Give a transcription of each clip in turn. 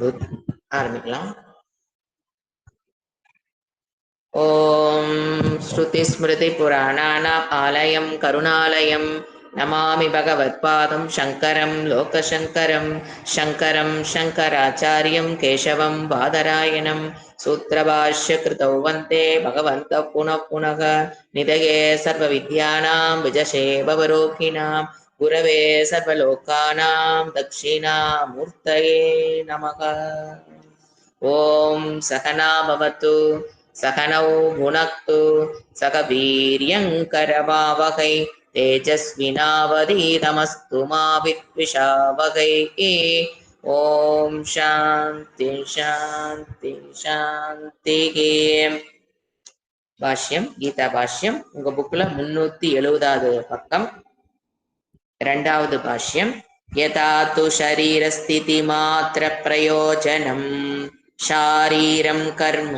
Good. ஆரம்பிக்கலாம். ஓம் ஸ்ருதி ஸ்மிருதி புராணானாம் ஆலயம் கருணாலயம் நமாமி பகவத்பாதம் சங்கரம் லோகசங்கரம் சங்கரம் சங்கராச்சாரியம் கேசவம் பாதராயணம் சூத்திரபாஷ்ய கிருதௌ வந்தே பகவந்தः புனः புனः நிதயே சர்வ வித்யானாம் விஜசே பவரோகிணாம் குரவே சர்வலோகானாம் தக்ஷிணாமூர்த்தயே நமः. ஓம் சகனா பவது சகனௌ புனக்து சக வீரியங்கரவாவகை தேஜஸ்வினாவதீதமஸ்து மா வித்விஷாவகை. ஓம் சாந்தி சாந்தி சாந்தி. பாஷ்யம், கீதா பாஷ்யம் உங்க புக்ல 370வது பக்கம், இரண்டாவது பாஷ்யம். யதா து ஷரீரஸ்திதி மாத்திர பிரயோஜனம் ஷாரீரம் கர்ம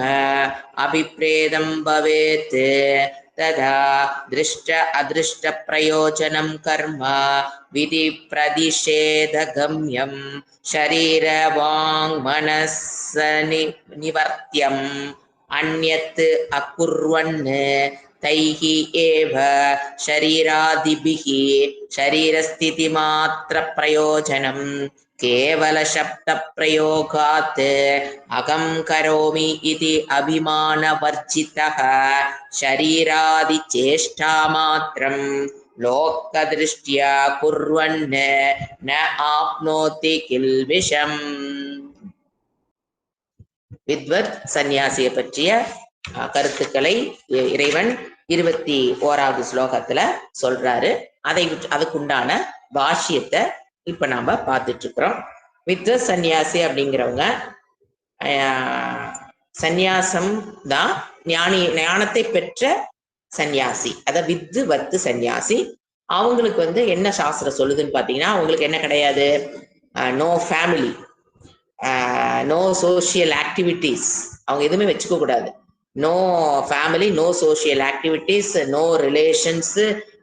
அபிப்ரேதம் பவேத் ததா திருஷ்ட அதிருஷ்ட பிரயோஜனம் கர்ம விதி பிரதிஷேதகம்யம் ஷரீர வாங் மனஸ்ஸ நிவர்த்தியம் அந்யத் அகுர்வன் தைஹி ஏவ ஷரீராதிபிஹி ஷரீரஸ்திதி மாத்திர பிரயோஜனம் கேவல சப்த பிரயோகாத் அகம் கரோமி இதி அபிமானவர்ஜிதः ஷரீராதி சேஷ்டா மாத்திரம் லோகதிருஷ்ட்யா குர்வன் ந ஆப்னோதி கில்பிஷம். வித்வத் சந்நியாசியை பற்றிய கருத்துக்களை இறைவன் 21வது ஸ்லோகத்துல சொல்றாரு. அதுக்குண்டான பாஷ்யத்தை இப்ப நாம பார்த்துட்டு இருக்கிறோம். வித்வத் சந்நியாசி அப்படிங்கிறவங்க சந்நியாசம் தான் ஞானத்தை பெற்ற சந்நியாசி, அத வித்து வத்து சந்நியாசி. அவங்களுக்கு என்ன சாஸ்திரம் சொல்லுதுன்னு பாத்தீங்கன்னா, அவங்களுக்கு என்ன கிடையாது, no family, no social activities, அவங்க எதுவுமே வச்சுக்க கூடாது. No family, no social activities, no relations,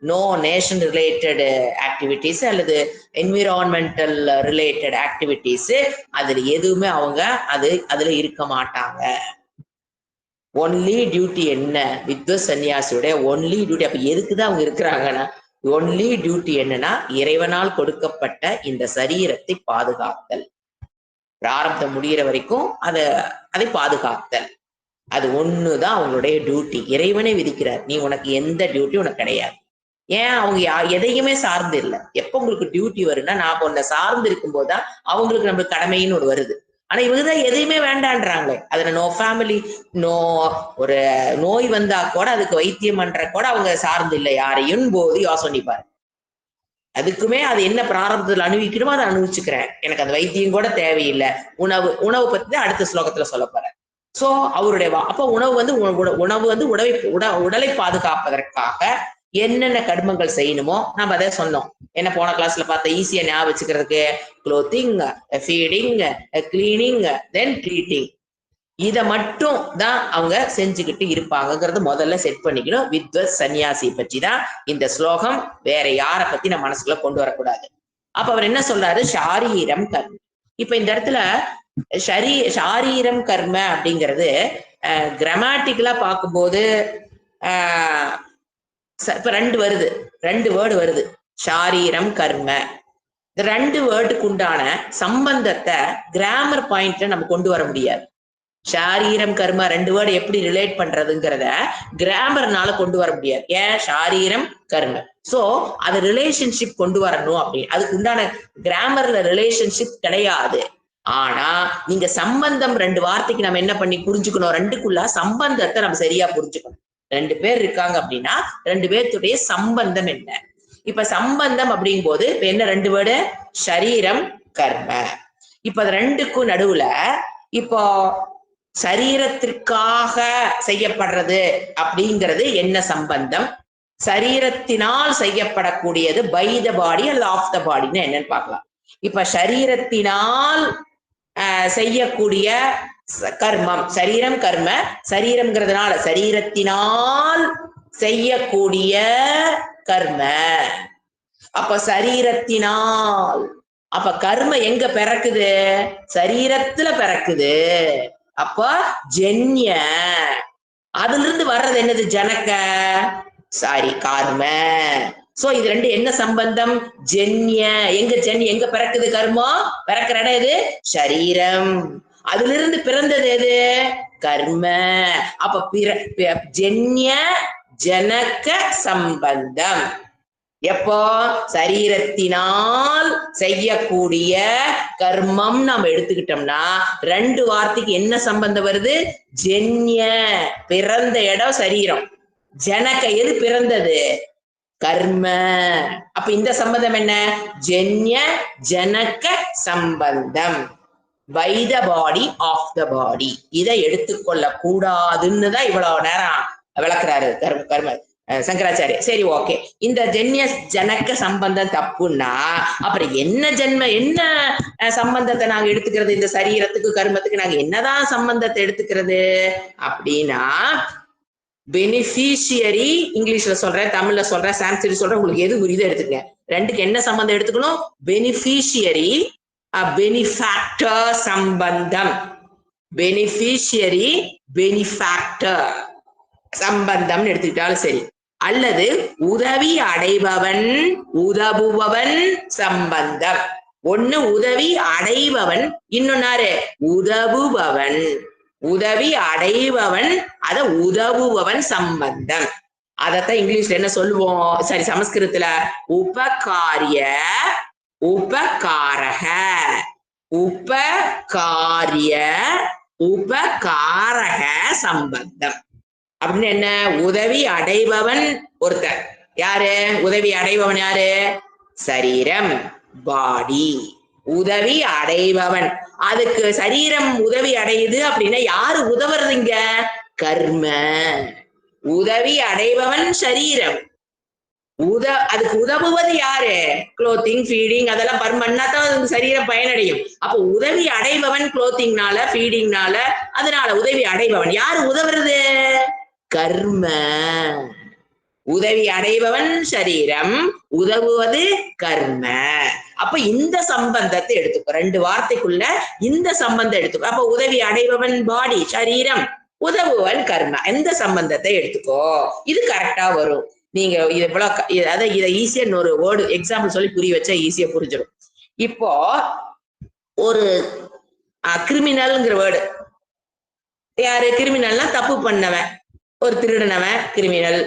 no nation related activities அல்லது என்விரான்மெண்டல் ரிலேட்டட் ஆக்டிவிட்டிஸ், அதுல எதுவுமே அவங்க அதுல இருக்க மாட்டாங்க. ஒன்லி டியூட்டி என்ன, வித்வத் சன்னியாசியோட ஒன்லி டியூட்டி, அப்ப எதுக்குதான் அவங்க இருக்கிறாங்கன்னா, ஒன்லி டியூட்டி என்னன்னா இறைவனால் கொடுக்கப்பட்ட இந்த சரீரத்தை பாதுகாத்தல், பிராரப்தம் முடிகிற வரைக்கும் அதை பாதுகாத்தல், அது ஒண்ணுதான் அவங்களுடைய டியூட்டி. இறைவனே விதிக்கிறார், நீ உனக்கு எந்த டியூட்டி உனக்கு கிடையாது. ஏன், அவங்க எதையுமே சார்ந்து இல்லை. எப்ப உங்களுக்கு டியூட்டி வரும்னா, நான் உன்னை சார்ந்து இருக்கும் போதுதான் அவங்களுக்கு நம்மளுக்கு கடமைன்னு ஒரு வருது. ஆனா இவங்கதான் எதையுமே வேண்டான்றாங்களே. அதுல நோ ஃபேமிலி, நோ ஒரு நோய் வந்தா கூட அதுக்கு வைத்தியம் பண்ற கூட அவங்க சார்ந்து இல்லை யாரையும் போது யோசனைப்பாரு. அதுக்குமே அது என்ன பிராரப்தத்தில் அனுபவிக்கணுமோ அதை அனுபவிச்சுக்கிறேன், எனக்கு அந்த வைத்தியம் கூட தேவையில்லை. உணவு பத்தி அடுத்த ஸ்லோகத்துல சொல்ல போறேன். சோ அவருடைய அப்ப உணவு உடலை பாதுகாப்பதற்காக என்னென்ன கர்மங்கள் செய்யணுமோ நம்ம அதை சொன்னோம். என்ன போன கிளாஸ்ல பார்த்த ஈஸியா ஞாபகம் வச்சுக்கிறதுக்கு, க்ளோத்திங், ஃபீடிங், கிளீனிங், தென் ட்ரீட்டிங், இதை மட்டும் தான் அவங்க செஞ்சுக்கிட்டு இருப்பாங்கிறத முதல்ல செட் பண்ணிக்கணும். வித்வத் சன்னியாசியை பற்றி தான் இந்த ஸ்லோகம், வேற யாரை பத்தி நம்ம மனசுக்குள்ள கொண்டு வரக்கூடாது. அப்ப அவர் என்ன சொல்றாரு, ஷாரீரம் கர்ம. இப்ப இந்த இடத்துல ஷாரீரம் கர்ம அப்படிங்கிறது கிராமட்டிக்கலா பார்க்கும்போது இப்ப ரெண்டு வேர்டு வருது, ஷாரீரம் கர்ம. இந்த ரெண்டு வேர்டுக்கு உண்டான சம்பந்தத்தை கிராமர் பாயிண்ட்ல நம்ம கொண்டு வர முடியாது. ஷாரீரம் கர்ம ரெண்டு வேர்டு எப்படி ரிலேட் பண்றதுங்கிறத கிராமர்னால கொண்டு வர முடியாது. ஏன், ஷாரீரம் கர்ம. சோ அது ரிலேஷன்ஷிப் கொண்டு வரணும் அப்படின்னு அதுக்கு உண்டான கிராமர்ல ரிலேஷன்ஷிப் கிடையாது. ஆனா நீங்க சம்பந்தம், ரெண்டு வார்த்தைக்கு நம்ம என்ன பண்ணி புரிஞ்சுக்கணும், ரெண்டுக்குள்ள சம்பந்தத்தை நம்ம சரியா புரிஞ்சுக்கணும். ரெண்டு பேர் இருக்காங்க அப்படின்னா ரெண்டு பேர்த்துடைய சம்பந்தம் என்ன. இப்ப சம்பந்தம் அப்படிங்கும் போது இப்ப என்ன ரெண்டு வேர்டு, ஷரீரம் கர்ம. இப்ப அது ரெண்டுக்கும் நடுவுல இப்போ சரீரத்திற்காக செய்யப்படுறது அப்படிங்கிறது என்ன சம்பந்தம், சரீரத்தினால் செய்யப்படக்கூடியது பை த பாடி அல்லது ஆஃப் த பாடின்னு என்னன்னு பார்க்கலாம். இப்ப சரீரத்தினால் செய்யக்கூடிய கர்மம், சரீரம் கர்ம, சரீரம்ங்கிறதுனால சரீரத்தினால் செய்யக்கூடிய கர்ம. அப்ப சரீரத்தினால் அப்ப கர்ம எங்க பிறக்குது? சரீரத்துல பிறக்குது. அப்ப ஜென்ய, அதுல இருந்து வர்றது என்னது? ஜனக, சாரி கர்ம. சோ இது ரெண்டு என்ன சம்பந்தம்? ஜென்ய. எங்க பிறக்குது கர்மம்? பிறக்கிற இடம் எது? சரீரம். அதுல இருந்து பிறந்தது எது? கர்ம. அப்ப ஜென்ய ஜனக சம்பந்தம் எப்போ? சரீரத்தினால் செய்யக்கூடிய கர்மம் நம்ம எடுத்துக்கிட்டோம்னா ரெண்டு வார்த்தைக்கு என்ன சம்பந்தம் வருது? ஜென்ய, பிறந்த இடம் சரீரம். ஜனக, எது பிறந்தது? கர்ம. அப்ப இந்த சம்பந்தம் என்ன? ஜென்ய ஜனக சம்பந்தம். By the body of the body. இதை எடுத்துக்கொள்ள கூடாதுன்னு தான் இவ்வளவு நேரம் விளக்குறாரு கர்ம சங்கராச்சாரிய. சரி, ஓகே. இந்த ஜென்ய ஜனக்க சம்பந்தம் தப்புன்னா அப்புறம் என்ன சம்பந்தத்தை நாங்க எடுத்துக்கிறது? இந்த சரீரத்துக்கு கர்மத்துக்கு நாங்க என்னதான் சம்பந்தத்தை எடுத்துக்கிறது அப்படின்னா, பெனிஃபிஷியரி இங்கிலீஷ்ல சொல்றேன், தமிழ்ல சொல்றேன், சான்ஸ்கிரிட் சொல்றேன், உங்களுக்கு எது புரியுதோ எடுத்துக்கங்க. ரெண்டுக்கு என்ன சம்பந்தம் எடுத்துக்கணும்? பெனிஃபிஷியரி பெனிஃபேக்டர் சம்பந்தம். பெனிஃபிஷியரி பெனிஃபேக்டர் சம்பந்தம் எடுத்துக்கிட்டாலும் சரி, அல்லது உதவி அடைபவன் உதவுபவன் சம்பந்தம். ஒண்ணு உதவி அடைபவன், இன்னொன்னாரு உதவுபவன். உதவி அடைபவன், அத உதவுபவன் சம்பந்தம். அதத்தான் இங்கிலீஷ்ல என்ன சொல்லுவோம்? சரி, சமஸ்கிருதத்துல உபகாரிய உபகாரக, உபகாரிய உபகாரக சம்பந்தம் அப்படின்னு என்ன? உதவி அடைபவன் ஒருத்தர். யாரு உதவி அடைபவன்? யாரு? சரீரம், பாடி. உதவி அடைபவன், அதுக்கு சரீரம் உதவி அடையுது அப்படின்னா யாரு உதவுறதுங்க? கர்ம. உதவி அடைபவன் சரீரம், அதுக்கு உதவுவது யாரு? குளோத்திங், ஃபீடிங், அதெல்லாம் பர்மன்னா தான் சரீரம் பயனடையும். அப்போ உதவி அடைபவன் குளோத்திங்னால, ஃபீடிங்னால, அதனால உதவி அடைபவன். யாரு உதவுறது? கர்ம. உதவி அடைபவன் சரீரம், உதவுவது கர்ம. அப்ப இந்த சம்பந்தத்தை எடுத்துக்கோ. ரெண்டு வார்த்தைக்குள்ள இந்த சம்பந்தம் எடுத்துக்கோ. அப்ப உதவி அடைபவன் பாடி சரீரம், உதவுவன் கர்ம. எந்த சம்பந்தத்தை எடுத்துக்கோ, இது கரெக்டா வரும். நீங்க இது அதாவது இதை ஈஸியா ஒரு வேர்டு எக்ஸாம்பிள் சொல்லி புரிய வச்சா ஈஸியா புரிஞ்சிடும். இப்போ ஒரு கிரிமினல்ங்கிற வேர்டு. யாரு கிரிமினல்னா? தப்பு பண்ணவன், ஒரு திருடனவன் கிரிமினல்,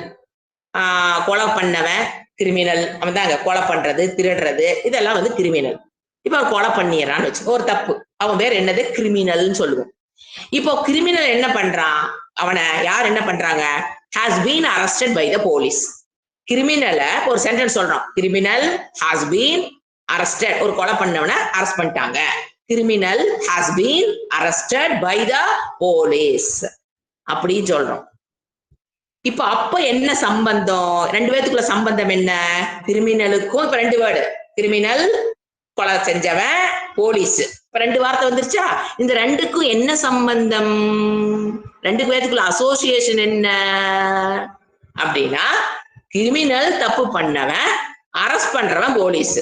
கொலை பண்ணவன் கிரிமினல். அவன் தாங்க கொலை பண்றது, திருடுறது, இதெல்லாம் வந்து கிரிமினல். இப்ப அவன் கொலை பண்ணிடுறான்னு வச்சு ஒரு தப்பு, அவன் பேர் என்னது? கிரிமினல்னு சொல்லுவோம். இப்போ கிரிமினல் என்ன பண்றான்? அவனை யார் என்ன பண்றாங்க? has been arrested by the police. கிரிமினல ஒரு சென்டென்ஸ் சொல்றான், கிரிமினல் has been arrested. ஒரு கொலை பண்ணவனை அரெஸ்ட் பண்ணிட்டாங்க. Criminal has been arrested by the police அப்படின்னு சொல்றோம். இப்ப அப்ப என்ன சம்பந்தம்? ரெண்டு பேத்துக்குள்ள சம்பந்தம் என்ன? கிரிமினலுக்கும் இப்ப ரெண்டு வேர்டு, கிரிமினல் கொலை செஞ்சவன், போலீஸ். இப்ப ரெண்டு வார்த்தை வந்துருச்சா? இந்த ரெண்டுக்கும் என்ன சம்பந்தம்? ரெண்டு பேத்துக்குள்ள அசோசியேஷன் என்ன அப்படின்னா, கிரிமினல் தப்பு பண்ணவன், அரெஸ்ட் பண்றவன் போலீஸ்.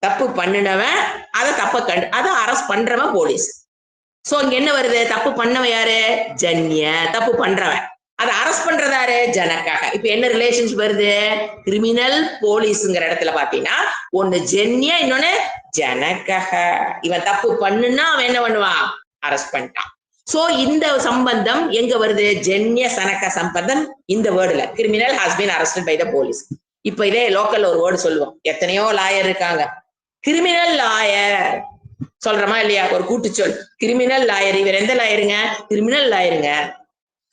தப்பு பண்ணினவன் அதை அரெஸ்ட் பண்றவன் போலீஸ். சோ இங்க என்ன வருது? தப்பு பண்ணவன் யாரு? ஜன்ய. தப்பு பண்றவன், அதை அரெஸ்ட் பண்றதாரு? ஜனக்காக. இப்ப என்ன ரிலேஷன்ஷிப் வருது? கிரிமினல் போலீஸ்ங்கிற இடத்துல பாத்தீங்கன்னா ஒண்ணு ஜென்ய, இன்னொன்னு ஜனக்காக. இவன் தப்பு பண்ணுனா அவன் என்ன பண்ணுவான்? அரெஸ்ட் பண்ணிட்டான். சோ இந்த சம்பந்தம் எங்க வருது? ஜென்ய சனக்க சம்பந்தம் இந்த வேர்டுல. Criminal has been arrested by the police. இப்ப இதே லோக்கல்ல ஒரு வேர்டு சொல்லுவோம். எத்தனையோ லாயர் இருக்காங்க. கிரிமினல் லாயர் சொல்றமா இல்லையா? ஒரு கூட்டுச்சொல், கிரிமினல் லாயர். இவர் எந்த லாயருங்க? கிரிமினல் லாயருங்க.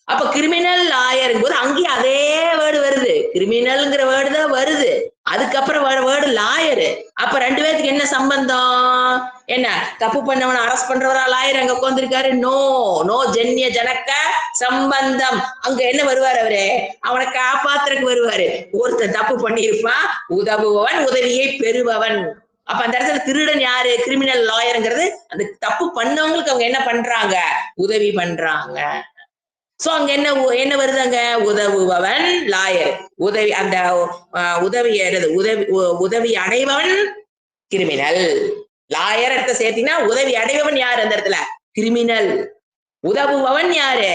அப்ப கிரிமினல் லாயருங்க போது அங்கேயும் அதே வேர்டு வருது, கிரிமினல்ங்கிற வேர்டு தான் வருது. அதுக்கப்புறம் வேர்டு லாயரு. அப்ப ரெண்டு பேருக்கு என்ன சம்பந்தம்? என்ன? தப்பு பண்ணவன அரெஸ்ட் பண்றவரா லாயர் அங்க உட்கார்ந்துருக்காரு? நோ நோ, ஜென்ய ஜனக்க சம்பந்தம். அங்க என்ன வருவாரு? அவரு அவனை காப்பாத்துறதுக்கு வருவாரு. ஒருத்தர் தப்பு பண்ணியிருப்பான், உதவுபவன், உதவியை பெறுபவன். அப்ப அந்த இடத்துல திருடன் யாரு? கிரிமினல் லாயருங்கிறது அந்த தப்பு பண்ணவங்களுக்கு அவங்க என்ன பண்றாங்க? உதவி பண்றாங்க. சோ அங்க என்ன வருது? அங்க உதவுபவன் லாயர், உதவி, அந்த உதவி அடைபவன் கிரிமினல். லாயர் இடத்த சேர்த்தீங்கன்னா உதவி அடைபவன் யாரு அந்த இடத்துல? கிரிமினல். உதவுபவன் யாரு?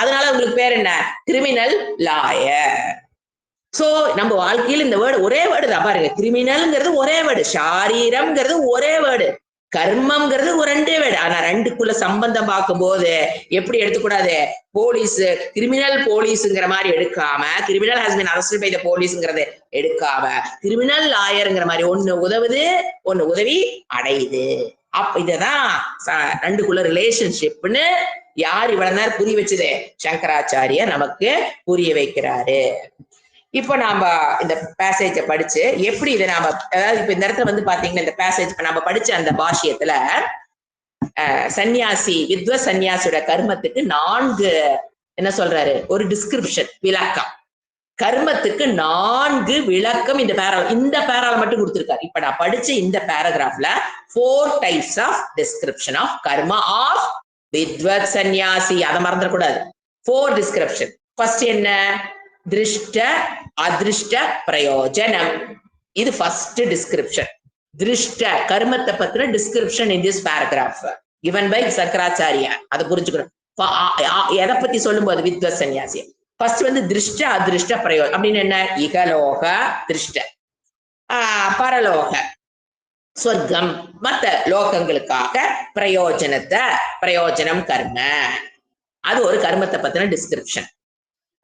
அதனால உங்களுக்கு பேர் என்ன? Criminal lawyer. சோ நம்ம வாழ்க்கையில் இந்த வேர்டு ஒரே வேர்டு தான் பாருங்க. கிரிமினல்ங்கிறது ஒரே வேர்டு, ஷாரீரம்ங்கிறது ஒரே வேர்டு, கர்மம்ங்கிறது ஒரு ரெண்டே வேர்டு. ஆனா ரெண்டுக்குள்ள சம்பந்தம் பார்க்கும்போது எப்படி எடுத்துக்கூடாது? போலீஸ் கிரிமினல் போலீஸ்ங்கிற மாதிரி எடுக்காம, criminal has been arrested by the போலீஸ்ங்கிறது எடுக்காம, கிரிமினல் லாயர்ங்கிற மாதிரி ஒண்ணு உதவுது, ஒண்ணு உதவி அடையுது. அப்ப இததான் ரெண்டுக்குள்ள ரிலேஷன்ஷிப்னு யார் இவ்வளவு நேரம் புரிய வச்சது? சங்கராச்சாரிய நமக்கு புரிய வைக்கிறாரு. இப்ப நாம இந்த பேசேஜ படிச்சு எப்படி இதை நாம, அதாவது இப்ப இந்த இடத்துல வந்து பாத்தீங்கன்னா இந்த பேசேஜ் நம்ம படிச்ச அந்த பாஷ்யத்துல சன்னியாசி வித்வ சன்னியாசியோட கர்மத்துக்கு 4 என்ன சொல்றாரு? ஒரு டிஸ்கிரிப்ஷன், விளக்கம். கர்மத்துக்கு 4 விளக்கம் இந்த பேரால மட்டும் கொடுத்திருக்காரு. இப்ப நான் படிச்ச இந்த பேராகிராஃப்ல 4 types of description of karma of வித்வத் சன்னியாசி. அதை மறந்துடக்கூடாது. 4 description. ஃபர்ஸ்ட் என்ன? திருஷ்ட அதிருஷ்ட பிரயோஜனம். இது ஃபர்ஸ்ட் டிஸ்கிரிப்ஷன். திருஷ்ட கர்மத்தை பத்தின description in this paragraph given by Shankaracharya. அதை புரிஞ்சுக்கணும். எதை பத்தி சொல்லும் போது வித்வத் சன்னியாசி ஃபர்ஸ்ட் வந்து திருஷ்ட அதிருஷ்ட பிரயோஜனம் அப்படின்னு என்ன? இகலோக திருஷ்ட, பரலோக சொர்க்கம் மற்ற லோகங்களுக்காக பிரயோஜனம் கர்ம. அது ஒரு கர்மத்தை பத்தின டிஸ்கிரிப்ஷன்.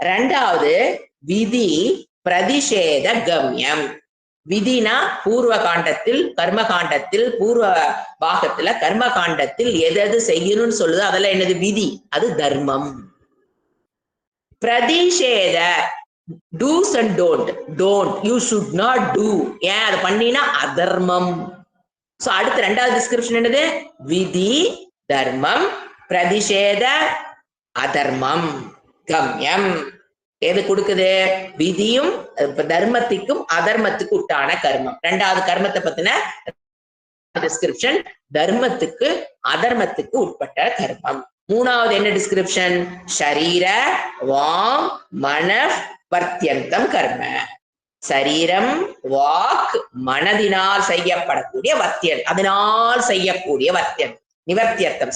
ரெண்டாவது விதி பிரதிஷேத கம்யம். விதினா பூர்வ காண்டத்தில் கர்ம காண்டத்தில் பூர்வ பாகத்துல கர்ம காண்டத்தில் எது செய்யணும்னு சொல்லுது, அதெல்லாம் என்னது? விதி. அது தர்மம். பிரதிஷேத dos and don't you should not do. ஏன் அது பண்ணினா அதர்மம். சோ அடுத்து ரெண்டாவது டிஸ்கிரிப்ஷன் என்னது? விதி தர்மம், பிரதிஷேத அதர்மம், கம்யம். எது கொடுக்குது? விதியும் தர்மத்துக்கும் அதர்மத்துக்கு உட்டான கர்மம். ரெண்டாவது கர்மத்தை பத்தின டிஸ்கிரிப்ஷன், தர்மத்துக்கு அதர்மத்துக்கு உட்பட்ட கர்மம். மூணாவது என்ன டிஸ்கிரிப்ஷன்? ஷரீர வாங் மன வர்த்தியந்தம் கர்ம. சரீரம் வாக் மனதினால் செய்யப்படக்கூடிய வர்த்தியம், அதனால் செய்யக்கூடிய நிவர்த்தியர்த்தம்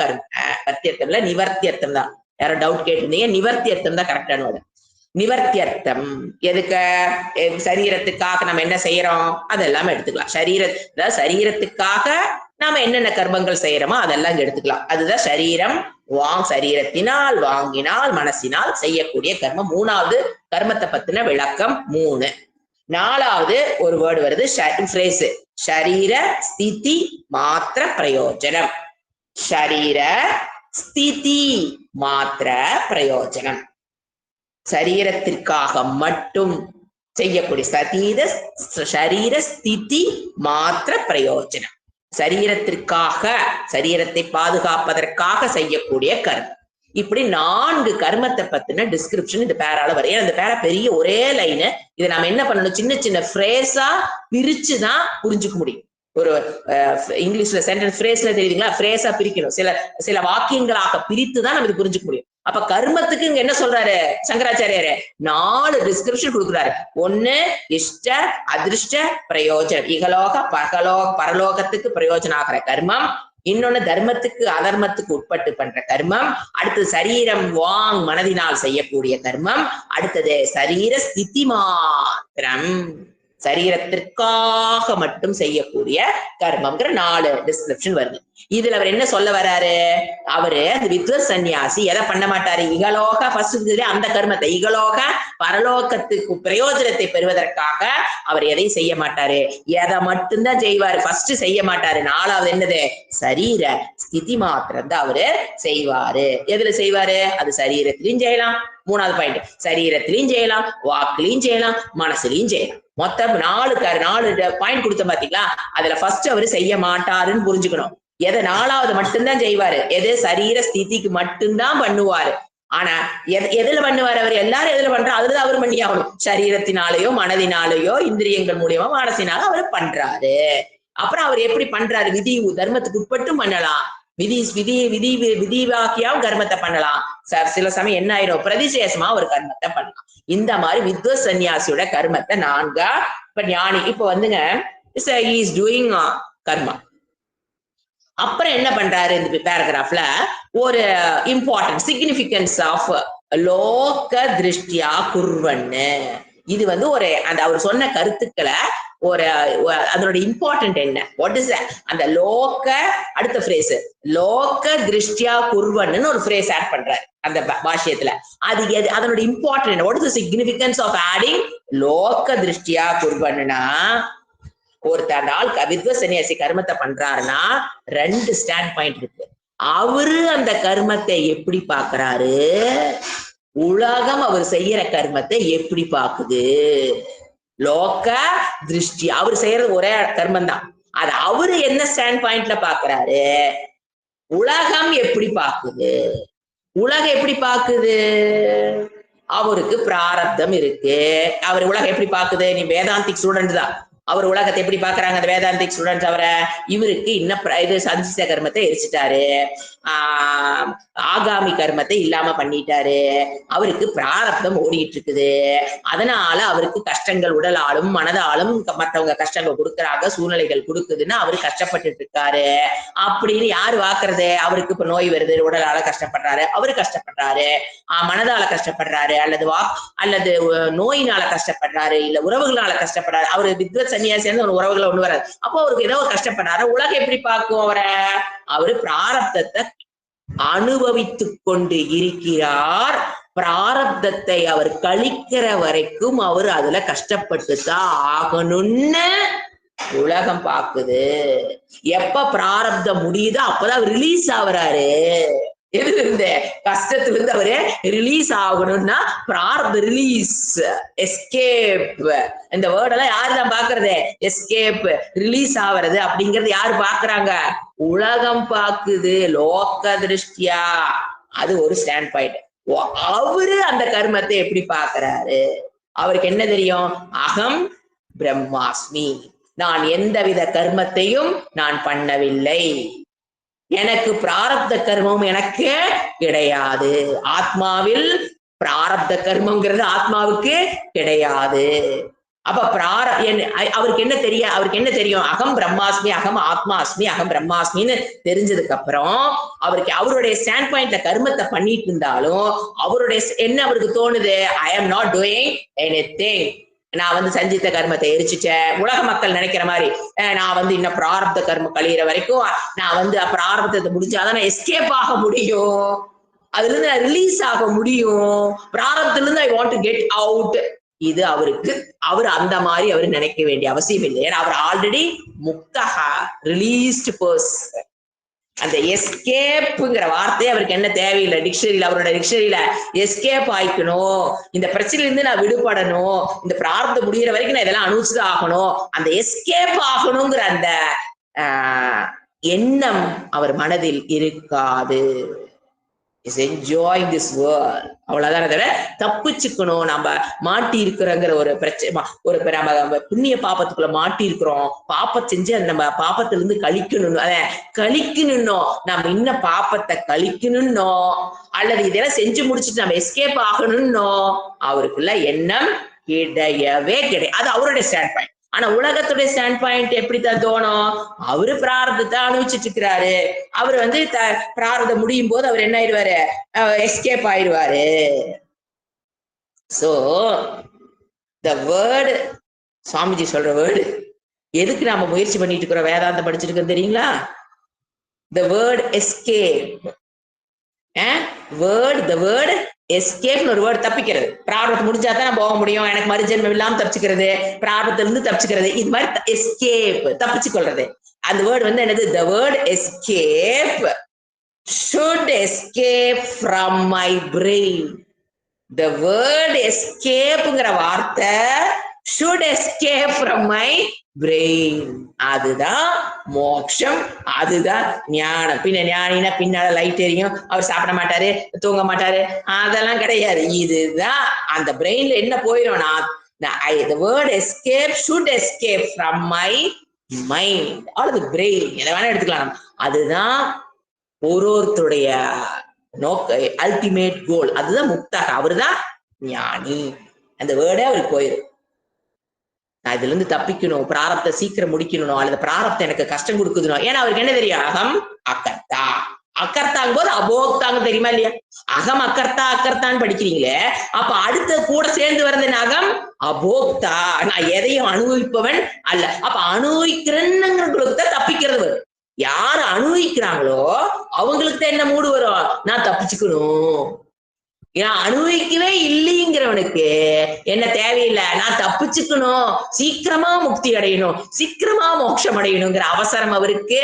கர்ம. வர்த்தியர்த்தம்ல நிவர்த்தியர்த்தம் தான். யாரும் டவுட் கேட்டிருந்தீங்க, நிவர்த்தியர்த்தம் தான் கரெக்டான வேர்டு. நிவர்த்தியர்த்தம் எதுக்கு? சரீரத்துக்காக நம்ம என்ன செய்யறோம் அதெல்லாம் எடுத்துக்கலாம். சரீரத்துக்காக நாம என்னென்ன கர்மங்கள் செய்யறோமோ அதெல்லாம் எடுத்துக்கலாம். அதுதான் சரீரம் சரீரத்தினால் வாங்கினால் மனசினால் செய்யக்கூடிய கர்மம். மூணாவது கர்மத்தை பத்தின விளக்கம் 3. நாலாவது ஒரு வேர்டு வருது, ஃப்ரேஸ், ஷரீர ஸ்திதி மாத்திர பிரயோஜனம். ஷரீர ஸ்திதி மாத்திர பிரயோஜனம், சரீரத்திற்காக மட்டும் செய்யக்கூடிய ஷரீர ஸ்திதி மாத்திர பிரயோஜனம். சரீரத்திற்காக, சரீரத்தை பாதுகாப்பதற்காக செய்யக்கூடிய கர்மம். இப்படி 4 கர்மத்தை பத்தின டிஸ்கிரிப்ஷன் இந்த பேரால வரும். ஏன்னா இந்த பேரா பெரிய ஒரே லைனு. இதை நம்ம என்ன பண்ணணும்? சின்ன சின்ன ஃப்ரேஸா பிரிச்சுதான் புரிஞ்சுக்க முடியும். ஒரு இங்கிலீஷ்ல சென்டென்ஸ் ஃப்ரேஸ்ல தெரியுதுங்களா? ஃப்ரேஸா பிரிக்கணும். சில வாக்கியங்களாக பிரித்து தான் நம்ம இது புரிஞ்சுக்க முடியும். அப்ப கர்மத்துக்கு இங்க என்ன சொல்றாரு சங்கராச்சாரியாரு? 4 டிஸ்கிரிப்ஷன் கொடுக்குறாரு. 1 இஷ்ட அதிருஷ்ட பிரயோஜனம், இகலோக பரலோகத்துக்கு பிரயோஜனம் ஆகிற கர்மம். இன்னொன்னு தர்மத்துக்கு அதர்மத்துக்கு உட்பட்டு பண்ற கர்மம். அடுத்தது சரீரம் வாங் மனதினால் செய்யக்கூடிய கர்மம். அடுத்தது சரீர ஸ்திதி மாத்திரம், சரீரத்திற்காக மட்டும் செய்யக்கூடிய கர்மம்ங்கிற 4 டிஸ்கிரிப்ஷன் வருது. இதுல அவர் என்ன சொல்ல வர்றாரு? அவரு அந்த வித்வத் சன்னியாசி எதை பண்ண மாட்டாரு? இகலோக ஃபர்ஸ்ட் அந்த கர்மத்தை இகலோக பரலோகத்துக்கு பிரயோஜனத்தை பெறுவதற்காக அவர் எதையும் செய்ய மாட்டாரு. எதை மட்டும்தான் செய்வாரு? ஃபர்ஸ்ட் செய்ய மாட்டாரு. 4வது என்னது? சரீர ஸ்திதி மாத்திரம் தான் அவரு செய்வாரு. எதுல செய்வாரு? அது சரீரத்திலையும் செய்யலாம். 3வது பாயிண்ட், சரீரத்திலையும் செய்யலாம், வாக்குலையும் செய்யலாம், மனசுலையும் செய்யலாம். மொத்தம் 4 பாயிண்ட் கொடுத்த பாத்தீங்களா? அதுல ஃபர்ஸ்ட் அவரு செய்ய மாட்டாருன்னு புரிஞ்சுக்கணும். எதை 4வது மட்டும்தான் செய்வாரு. எது? சரீர ஸ்திதிக்கு மட்டும்தான் பண்ணுவாரு. ஆனா எதுல பண்ணுவாரு? அவர் எல்லாரும் எதுல பண்றா அதுல அவர் பண்ணி ஆகணும். சரீரத்தினாலேயோ மனதினாலேயோ இந்திரியங்கள் மூலியமா மனசினால அவர் பண்றாரு. அப்புறம் அவர் எப்படி பண்றாரு? விதி தர்மத்துக்கு உட்பட்டும் பண்ணலாம், விதிவாக்கியாவும் கர்மத்தை பண்ணலாம். சில சமயம் என்ன ஆயிரும்? பிரதிசேஷமா ஒரு கர்மத்தை பண்ணலாம். இந்த மாதிரி வித்வத் சன்னியாசியோட கர்மத்தை 4 இப்ப ஞானி இப்ப வந்துங்க, he is doing கர்மா. அப்புறம் என்ன பண்றாரு இந்த பேராகிராஃப்ல, ஒரு இம்பார்ட்டன்ட் சிக்னிபிகன்ஸ் ஆஃப் லோக திருஷ்டியா குர்வன்னு. இது வந்து ஒரு அந்த அவர் சொன்ன கருத்துக்களை ஒரு அதனோட இம்பார்ட்டன்ட் என்ன, வாட் இஸ் அந்த லோக, அடுத்த ஃப்ரேஸ் லோக திருஷ்டியா குர்வன்னு ஒரு ஃப்ரேஸ் ஆட் பண்றாரு அந்த பாஷ்யத்துல. அது அதனோட important, what is the significance of adding லோக திருஷ்டியா குர்வன்னா, ஒருத்தர் ஆள் வித்வ சன்னியாசி கர்மத்தை பண்றாருன்னா 2 ஸ்டாண்ட் பாயிண்ட் இருக்கு. அவரு அந்த கர்மத்தை எப்படி பாக்குறாரு, உலகம் அவர் செய்யற கர்மத்தை எப்படி பாக்குது. லோக திருஷ்டி, அவர் செய்யறது ஒரே கர்மம் தான், அது அவரு என்ன ஸ்டாண்ட் பாயிண்ட்ல பாக்குறாரு, உலகம் எப்படி பாக்குது. உலகம் எப்படி பாக்குது, அவருக்கு பிராரப்தம் இருக்கு. அவர் உலகம் எப்படி பாக்குது, நீ வேதாந்திக் ஸ்டூடெண்ட் தான், அவர் உலகத்தை எப்படி பாக்குறாங்க அந்த வேதாந்திக் ஸ்டூடெண்ட்ஸ், அவரை இவருக்கு இன்னும் இது சஞ்சித கர்மத்தை எரிச்சிட்டாரு, ஆகாமி கர்மத்தை இல்லாம பண்ணிட்டாரு, அவருக்கு பிராரப்தம் ஓடிட்டு இருக்குது, அதனால அவருக்கு கஷ்டங்கள் உடலாலும் மனதாலும் மற்றவங்க கஷ்டங்கள் கொடுக்குறாங்க, சூழ்நிலைகள் கொடுக்குதுன்னு அவரு கஷ்டப்பட்டு இருக்காரு அப்படின்னு யாரு வாக்குறது. அவருக்கு இப்ப நோய் வருது, உடலால கஷ்டப்படுறாரு, அவரு கஷ்டப்படுறாரு, மனதால கஷ்டப்படுறாரு, அல்லது நோயினால கஷ்டப்படுறாரு, இல்ல உறவுகளால கஷ்டப்படுறாரு. அவரு வித்வத் சன்னியாசின்னு ஒரு உறவுகளை ஒண்ணு வராது, அப்போ அவருக்கு ஏதோ கஷ்டப்படுறாரு. உலகம் எப்படி பார்க்கும் அவரை, அவரு பிராரப்தத்தை அனுபவித்துக் கொண்டு இருக்கிறார். பிராரப்தத்தை அவர் கழிக்கிற வரைக்கும் அவர் அதுல கஷ்டப்பட்டுதான் ஆகணும்னு உலகம் பாக்குது. எப்ப பிராரப்தம் முடியுதோ அப்பதான் ரிலீஸ் ஆகுறாரு. எதுல இருந்து, கஷ்டத்துல இருந்து அவரு ரிலீஸ் ஆகணும்னா பிராரப்த ரிலீஸ், எஸ்கேப். இந்த வேர்டெல்லாம் யாருதான் பாக்குறது, எஸ்கேப், ரிலீஸ் ஆகுறது அப்படிங்கறது யாரு பாக்குறாங்க, உலகம் பாக்குது, லோக திருஷ்டியா. அது ஒரு ஸ்டாண்ட் பாயிண்ட். அவரு அந்த கர்மத்தை எப்படி பாக்குறாரு, அவருக்கு என்ன தெரியும், அகம் பிரம்மாஸ்மி, நான் எந்தவித கர்மத்தையும் நான் பண்ணவில்லை, எனக்கு பிராரப்த கர்மம் எனக்கு கிடையாது, ஆத்மாவில் பிராரப்த கர்மம்ங்கிறது ஆத்மாவுக்கு கிடையாது. அப்ப அவருக்கு என்ன தெரியும், அகம் பிரம்மாஸ்மி, அகம் ஆத்மாஸ்மி, அகம் பிரம்மாஸ்மின்னு தெரிஞ்சதுக்கு அப்புறம் அவருக்கு அவருடைய ஸ்டாண்ட் பாயிண்ட்ல கர்மத்தை பண்ணிட்டு இருந்தாலும் அவருடைய என்ன அவருக்கு தோணுது, I am not doing anything, நான் வந்து சஞ்சித்த கர்மத்தை எரிச்சுட்டேன். உலக மக்கள் நினைக்கிற மாதிரி நான் வந்து இன்னும் பிராரப்த கர்மம் கழியிற வரைக்கும் நான் வந்து பிராரப்தத்தை முடிச்சாதான் நான் எஸ்கேப் ஆக முடியும், அதுல இருந்து நான் ரிலீஸ் ஆக முடியும், பிராரப்தத்துல இருந்து I want to get out. இது அவருக்கு, அவர் அந்த மாதிரி அவர் நினைக்க வேண்டிய அவசியம் இல்லை. ஏன்னா அவர் ஆல்ரெடி முக்தஹா, ரிலீஸ்டு பர்சன். அந்த எஸ்கேப்ங்கிற வார்த்தை அவருக்கு என்ன தேவையில்லை. டிக்ஷனரியில, அவரோட டிக்ஷனரியில எஸ்கேப் ஆயிக்கணும், இந்த பிரச்சனையில இருந்து நான் விடுபடணும், இந்த பிரார்த்தம் முடிகிற வரைக்கும் நான் இதெல்லாம் அனுபவிச்சுதான் ஆகணும், அந்த எஸ்கேப் ஆகணுங்கிற அந்த எண்ணம் அவர் மனதில் இருக்காது. இஸ் என்ஜாயிங் திஸ் வேர்ல்ட், அவ்வளவுதான். தப்பிச்சுக்கணும், நம்ம மாட்டி இருக்கிறோங்கிற ஒரு பிரச்சனை, ஒரு நம்ம புண்ணிய பாப்பத்துக்குள்ள மாட்டி இருக்கிறோம், பாப்பம் செஞ்சு நம்ம பாப்பத்துல இருந்து கழிக்கணும், கழிக்கணும்னோ, நம்ம இன்னும் பாப்பத்தை கழிக்கணும்னோ, அல்லது இதெல்லாம் செஞ்சு முடிச்சுட்டு நம்ம எஸ்கேப் ஆகணும்னோ அவருக்குள்ள எண்ணம் கிடையவே கிடையாது. அது அவருடைய ஸ்டாண்ட் பாயிண்ட். ஆனா உலகத்துடைய ஸ்டாண்ட் பாயிண்ட் எப்படித்தான் தோணும், அவரு பிராரதத்தை அனுபவிச்சுட்டு இருக்கிறாரு, அவர் வந்து பிராரதம் முடியும் போது அவர் என்ன ஆயிடுவாரு, எஸ்கேப் ஆயிடுவாரு. சோ த வேர்டு, சுவாமிஜி சொல்ற வேர்டு, எதுக்கு நாம முயற்சி பண்ணிட்டு இருக்கிறோம், வேதாந்தம் படிச்சிருக்கோம் தெரியுங்களா, the word escape. The word எஸ்கேப்னு ஒரு வேர்டு, தப்பிக்கிறது. பிராரதம் முடிஞ்சாதான் நான் போக முடியும், எனக்கு மறுஜென்மம் இல்லாம தப்பிச்சுக்கிறது, பிராரதத்துல இருந்து தப்பிச்சுக்கிறது, இது மாதிரி எஸ்கேப், தப்பிச்சு கொள்றது. அந்த வேர்டு வந்து என்னது, the word escape should escape from my brain. The word escapeங்கிற வார்த்தை should escape from my brain. அதுதான் மோட்சம், அதுதான் ஞானம். பின்ன ஞானினா பின்னால லைட் எரியும், அவர் சாப்பிட மாட்டாரு, தூங்க மாட்டாரு, அதெல்லாம் கிடையாது. இதுதான் அந்த பிரெயின்ல என்ன போயிடும், the word escape should escape from my mind or the brain, எதை வேணா எடுத்துக்கலாம். அதுதான் ஒருவருடைய நோக்க, அல்டிமேட் கோல், அதுதான் முக்தாக, அவருதான் ஞானி. அந்த வேர்டே அவருக்கு போயிடும். நான் இதுல இருந்து தப்பிக்கணும், பிராரப்த சீக்கிரம் முடிக்கணும், அல்லது பிராரப்தம் எனக்கு கஷ்டம் கொடுக்குதுனோ. ஏன்னா அவருக்கு என்ன தெரியும்? அகம் அகர்த்தா. அக்கர்த்தாங்க போது அபோக்தாங்க தெரியுமா இல்லையா? அகம் அக்கர்த்தா அக்கர்த்தான்னு படிக்கிறீங்களே, அப்ப அடுத்த கூட சேர்ந்து வர்றது அகம் அபோக்தா. நான் எதையும் அனுபவிப்பவன் அல்ல. அப்ப அனுபவிக்கிறேன்னுங்களுக்கு தான் தப்பிக்கிறது வரும். யாரு அனுபவிக்கிறாங்களோ அவங்களுக்கு தான் என்ன மூடு வரும்? நான் தப்பிச்சுக்கணும். ஏன் அனுபவிக்கவே இல்லைங்கிறவனுக்கு என்ன தேவையில்லை, நான் தப்பிச்சுக்கணும், சீக்கிரமா முக்தி அடையணும், சீக்கிரமா மோட்சம் அடையணுங்கிற அவசரம் அவருக்கு.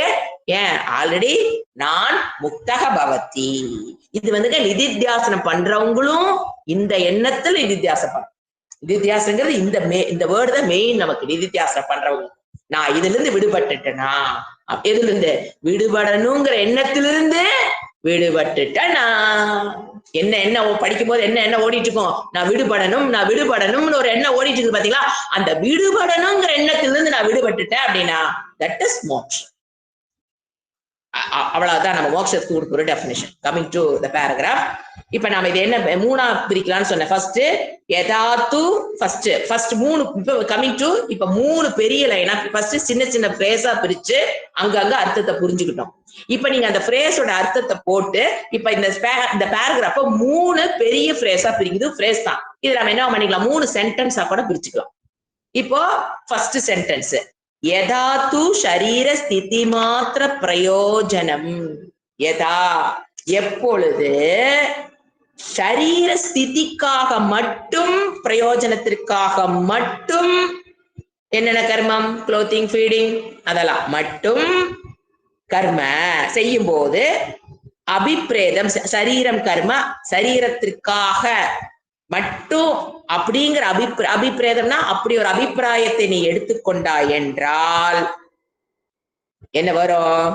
ஏன்? ஆல்ரெடி நான் முக்தக பவதி. இது வந்துங்க நிதித்தியாசனம் பண்றவங்களும் இந்த எண்ணத்துல நிதித்தியாசம் பண்ற. நிதித்தியாசனங்கிறது இந்த வேர்டு தான் மெயின் நமக்கு. நிதித்தியாசனம் பண்றவங்க நான் இதுல இருந்து விடுபட்டுட்டேனா, எதுல இருந்து விடுபடணுங்கிற எண்ணத்திலிருந்து விடுபட்டுட்டேனா. என்ன படிக்கும் போது என்ன ஓடிட்டு இருக்கோம்? நான் விடுபடணும்னு ஒரு எண்ணம் ஓடிட்டு இருக்கு பாத்தீங்களா? அந்த விடுபடணுங்கிற எண்ணத்திலிருந்து நான் விடுபட்டுட்டேன் அப்படின்னா தட் இஸ் மோட்சம். அவ்வளவுதான் நம்ம மோட்சத்துக்கு கொடுக்குற definition. Coming to the paragraph. இப்ப நாம இது என்ன மூணா பிரிக்கலாம்னு சொன்னேன். ஃபர்ஸ்ட் எதாத்து ஃபர்ஸ்ட் மூணு. இப்ப கமிங் டு இப்ப மூணு பெரிய லைனா ஃபர்ஸ்ட் சின்ன சின்ன பிரேஸா பிரிச்சு அங்கங்க அர்த்தத்தை புரிஞ்சுக்கிட்டோம். இப்ப நீங்க அந்த பிரேஸோட அர்த்தத்தை போட்டு இப்ப இந்த பேராகிராஃப மூணு பெரிய பிரேஸா பிரிக்குது. பிரேஸ் தான் இது. நம்ம என்ன பண்ணிக்கலாம்? மூணு சென்டென்ஸா கூட பிரிச்சுக்கலாம். இப்போ ஃபர்ஸ்ட் சென்டென்ஸ் யதாத்து ஷரீர ஸ்திதி மாத்திர பிரயோஜனம். யதா எப்பொழுது ஷரீர ஸ்திதிக்காக மட்டும், பிரயோஜனத்திற்காக மட்டும், என்னென்ன கர்மம், க்ளோத்திங், ஃபீடிங், அதெல்லாம் மட்டும் கர்ம செய்யும் போது அபிப்ரேதம், சரீரம் கர்ம சரீரத்திற்காக மட்டும் அப்படிங்கிற அபிப்ரேதம்னா அப்படி ஒரு அபிப்பிராயத்தை நீ எடுத்துக்கொண்டாய் என்றால் என்ன வரும்?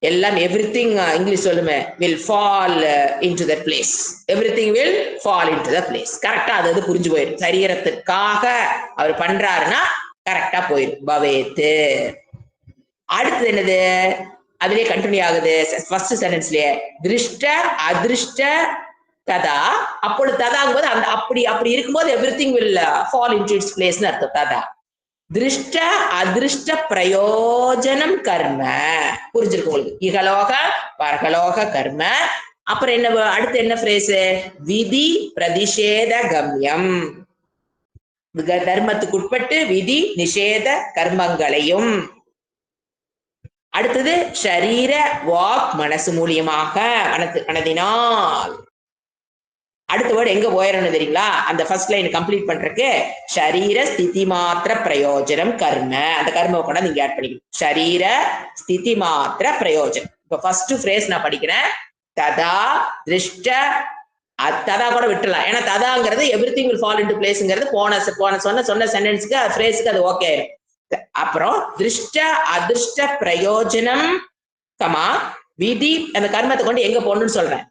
எல்லாம் everything இங்கிலீஷ் சொல்லுமே will fall into that place. everything will fall into the place. கரெக்டா அது புரிஞ்சு போயிடும். சரீரத்துக்காக அவர் பண்றாருன்னா கரெக்டா போயிடும். பவேத்து. அடுத்தது என்னது? அதுலயே கண்டினியூ ஆகுது ஃபர்ஸ்ட் சென்டென்ஸ்லயே. திருஷ்ட அதிருஷ்ட ததா. அப்பொழுது ததாங்கும் போது அந்த அப்படி இருக்கும்போது everything will fall into its place ன்னு அர்த்தம். ததா திருஷ்ட அதிருஷ்ட பிரயோஜனம் கர்ம. புரிஞ்சிருக்கு உங்களுக்கு? இகலோக பரகலோக கர்ம. அப்புறம் என்ன அடுத்து என்ன பிரேஸ்? விதி பிரதிஷேத கம்யம். தர்மத்துக்கு உட்பட்டு விதி நிஷேத கர்மங்களையும். அடுத்தது ஷரீர வாக் மனசு மூலியமாக மனதினால். அடுத்த வேர்டு எங்க போயிடணும் தெரியுங்களா? அந்த ஃபர்ஸ்ட் லைன் கம்ப்ளீட் பண்றதுக்கு ஷரீர ஸ்திதி மாத்திர பிரயோஜனம் கர்ம. அந்த கர்ம கூட நீங்க ஆட் பண்ணிக்கணும். ஷரீர ஸ்திதி மாத்திர பிரயோஜனம். இப்ப ஃபர்ஸ்ட் ஃப்ரேஸ் நான் படிக்கிறேன். ததா திருஷ்ட. ததா கூட விட்டுலாம், ஏன்னா ததாங்கிறது எவ்ரிதிங் வில் ஃபால் இன்டு பிளேஸ்ங்கிறது போன சொன்ன சென்டென்ஸ்க்கு ஃப்ரேஸ்க்கு அது ஓகே ஆயிடும். அப்புறம் திருஷ்ட அதிர்ஷ்ட பிரயோஜனம் கமா விதி. அந்த கர்மத்தை கொண்டு எங்க போகணும்னு சொல்றேன்.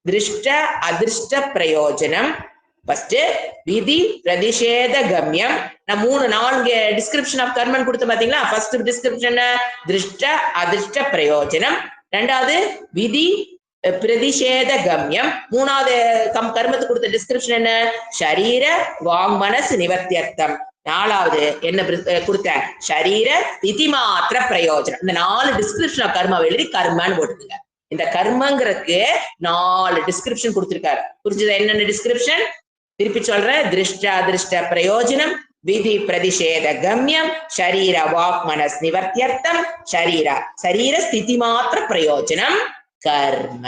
திருஷ்ட அதிர்ஷ்ட பிரயோஜனம் ஃபர்ஸ்ட், விதி பிரதிஷேத கம்யம். நான் 3-4 டிஸ்கிரிப்ஷன் ஆஃப் கர்மன் கொடுத்து பாத்தீங்களா? ஃபர்ஸ்ட் டிஸ்கிரிப்ஷன் திருஷ்ட அதிர்ஷ்ட பிரயோஜனம், ரெண்டாவது விதி பிரதிஷேத கம்யம், மூணாவது கர்மத்துக்கு கொடுத்த டிஸ்கிரிப்ஷன் என்ன? ஷரீர வாங் மனசு நிவர்த்தியர்த்தம், நாலாவது என்ன கொடுத்த? ஷரீர ஸ்திதி மாத்திர பிரயோஜனம். இந்த 4 டிஸ்கிரிப்ஷன் ஆஃப் கர்மாவை எழுதி கர்மான்னு போட்டுக்கங்க. இந்த கர்மங்கிறதுக்கு 4 டிஸ்கிரிப்ஷன் கொடுத்திருக்காரு. புரிஞ்சுதா? என்னென்ன டிஸ்கிரிப்ஷன் திருப்பி சொல்றேன். திருஷ்ட அதிருஷ்ட பிரயோஜனம், விதி பிரதிஷேத கம்யம், ஷரீர வாக் மனஸ் நிவர்த்தியர்த்தம், சரீர ஸ்திதி மாத்திர பிரயோஜனம் கர்ம.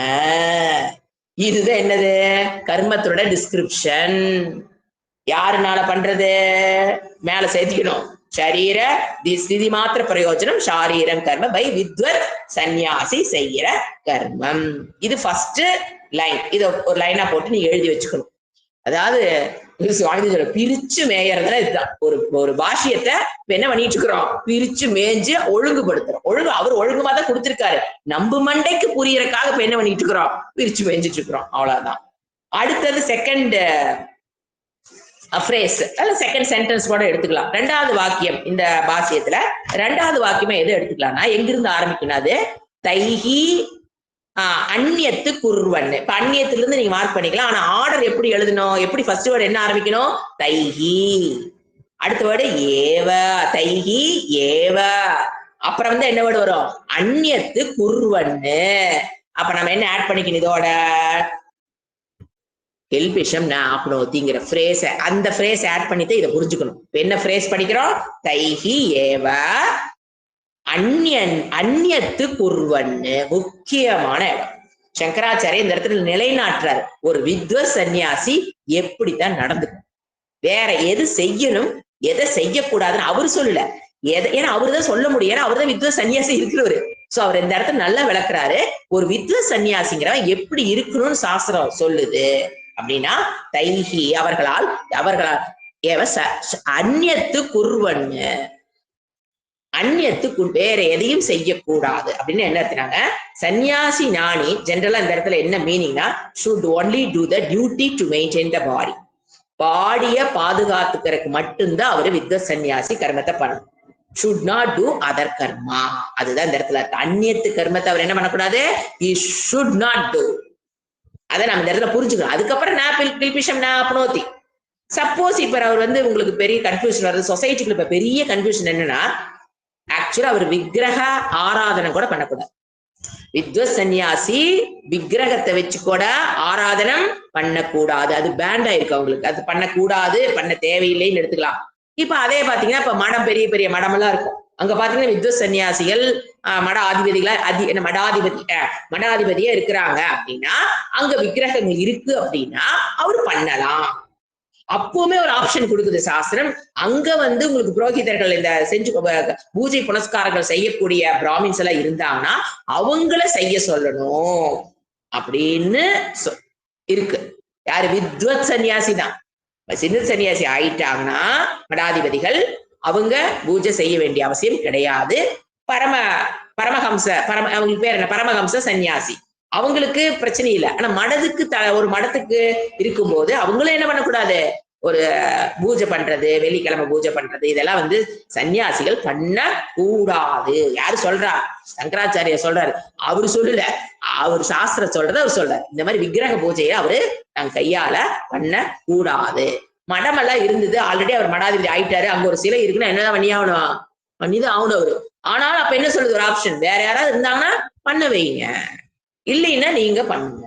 இதுதான் என்னது? கர்மத்தோட டிஸ்கிரிப்ஷன். யாருனால பண்றது? மேல சேர்த்திக்கணும். ஷரீர ஸ்திதி மாத்திர பிரயோஜனம் ஷாரீரம் கர்ம பை வித்வத் சந்நியாசி செய்யற கர்மம். இது ஃபர்ஸ்ட் லைன். இதை ஒரு லைனா போட்டு நீங்க எழுதி வச்சுக்கணும். அதாவது பிரிச்சு மேயறதுல இதுதான். ஒரு பாஷ்யத்தை என்ன பண்ணிட்டு இருக்கிறோம்? பிரிச்சு மேய்ஞ்சு ஒழுங்குபடுத்துறோம். அவர் ஒழுங்குமா தான் கொடுத்திருக்காரு. நம்ம மண்டைக்கு புரியறதுக்காக இப்ப என்ன பண்ணிட்டு இருக்கிறோம்? பிரிச்சு மேய்ஞ்சிட்டு இருக்கிறோம். அவ்வளவுதான். அடுத்தது செகண்ட் ஃப்ரேஸ் அல்ல செகண்ட் சென்டென்ஸ் கூட எடுத்துக்கலாம். 2வது வாக்கியம். இந்த பாஷ்யத்துல 2வது வாக்கியமே எது எடுத்துக்கலாம்னா, எங்கிருந்து ஆரம்பிக்கணும்? அது தைஹி அந்நியத்து குர்வன். இப்ப அந்நியத்துல இருந்து நீங்க மார்க் பண்ணிக்கலாம். ஆனா ஆர்டர் எப்படி எழுதணும்? எப்படி ஃபர்ஸ்ட் வேர்டு என்ன ஆரம்பிக்கணும்? தைஹி. அடுத்த வேர்டு ஏவ, தைஹி ஏவ. அப்புறம் வந்து என்ன வேர்டு வரும்? அந்நியத்து குர்வன்னு. அப்ப நம்ம என்ன ஆட் பண்ணிக்கணும் இதோட? கெல்பிஷம் ந ஆப்னோதிங்கிற ஃப்ரேஸ, அந்த ஃப்ரேஸ் ஆட் பண்ணிட்டு இதை புரிஞ்சுக்கணும். என்ன ஃப்ரேஸ் படிக்கிறோம்? தைஹி ஏவ அந்நியத்து குர்வன்னு. முக்கியமான இடம். சங்கராச்சாரிய இந்த இடத்துல நிலைநாட்டுறாரு ஒரு வித்வ சன்னியாசி எப்படித்தான் நடந்துக்கும், வேற எது செய்யணும் எதை செய்யக்கூடாதுன்னு அவரு சொல்லல. ஏன்னா அவருதான் சொல்ல முடியும், ஏன்னா அவர்தான் வித்வ சன்னியாசி இருக்கிறவரு. சோ அவர் இந்த இடத்துல நல்லா விளக்குறாரு. ஒரு வித்வ சன்னியாசிங்கிறவன் எப்படி இருக்கணும்னு சாஸ்திரம் சொல்லுது அப்படின்னா, தைஹி அவர்களால் அந்நியத்து குர்வன்னு, அந்நியத்து வேற எதையும் செய்யக்கூடாது அப்படின்னு என்ன எடுத்துனாங்க? சன்னியாசி ஞானி ஜென்ரலா இந்த இடத்துல என்ன மீனிங்னா, should only do the duty to maintain the body. பாடிய பாதுகாத்துக்கிறதுக்கு மட்டும்தான் அவரு வித்வ சன்னியாசி கர்மத்தை பண்ணணும். should not do other கர்மா. அதுதான் இந்த இடத்துல அந்நியத்து கர்மத்தை அவர் என்ன பண்ணக்கூடாது? he should not do. அதை நம்ம இந்த இடத்துல புரிஞ்சுக்கணும். அதுக்கப்புறம் நான் கில்பிஷம் நான் அப்னோதி. சப்போஸ் இப்ப அவர் வந்து உங்களுக்கு பெரிய கன்ஃபியூஷன் வருது சொசைட்டிக்குள்ள. இப்ப பெரிய கன்ஃபியூஷன் என்னன்னா, ஆக்சுவலா அவர் விக்கிரக ஆராதனை கூட பண்ணக்கூடாது. வித்வ சன்னியாசி விக்கிரகத்தை வச்சு கூட ஆராதனம் பண்ணக்கூடாது. அது பேண்ட் ஆயிருக்கு அவங்களுக்கு. அது பண்ணக்கூடாது, பண்ண தேவையில்லைன்னு எடுத்துக்கலாம். இப்ப அதே பாத்தீங்கன்னா இப்ப மடம், பெரிய பெரிய மடம் எல்லாம் இருக்கும். அங்க பாத்தீங்கன்னா வித்வ சன்னியாசிகள் மட ஆதிபதிகளா மடாதிபதியா இருக்கிறாங்க அப்படின்னா, அங்க விக்கிரகங்கள் இருக்கு அப்படின்னா அவரு பண்ணலாம். அப்பவுமே ஒரு ஆப்ஷன் கொடுக்குது சாஸ்திரம். அங்க வந்து உங்களுக்கு புரோகிதர்கள் இந்த செஞ்சு பூஜை புனஸ்காரங்கள் செய்யக்கூடிய பிராமின்ஸ் எல்லாம் இருந்தாங்கன்னா அவங்கள செய்ய சொல்லணும் அப்படின்னு இருக்கு. யாரு? வித்வத் சன்னியாசி தான். சின்ன சன்னியாசி ஆயிட்டாங்கன்னா மடாதிபதிகள் அவங்க பூஜை செய்ய வேண்டிய அவசியம் கிடையாது. பரமஹம்ச அவங்களுக்கு பேர் என்ன? பரமஹம்ச சன்னியாசி. அவங்களுக்கு பிரச்சனை இல்லை. ஆனா மடத்துக்கு ஒரு மடத்துக்கு இருக்கும்போது அவங்களும் என்ன பண்ணக்கூடாது? ஒரு பூஜை பண்றது, வெள்ளிக்கிழமை பூஜை பண்றது, இதெல்லாம் வந்து சன்னியாசிகள் பண்ண கூடாது. யாரு சொல்றா? சங்கராச்சாரிய சொல்றாரு. அவரு சொல்லல, அவர் சாஸ்திரம் சொல்றத அவர் சொல்றாரு. இந்த மாதிரி விக்கிரக பூஜையை அவரு நாங்க கையால பண்ண கூடாது. மடம் எல்லாம் இருந்தது, ஆல்ரெடி அவர் மடாதிபதி ஆயிட்டாரு, அங்க ஒரு சிலை இருக்குன்னா என்னதான் பண்ணியாகணும்? பண்ணிதான் ஆகணும் அவரு. ஆனாலும் அப்ப என்ன சொல்லுது ஒரு ஆப்ஷன்? வேற யாராவது இருந்தாங்கன்னா பண்ண வைங்க, இல்லைன்னா நீங்க பண்ணுங்க.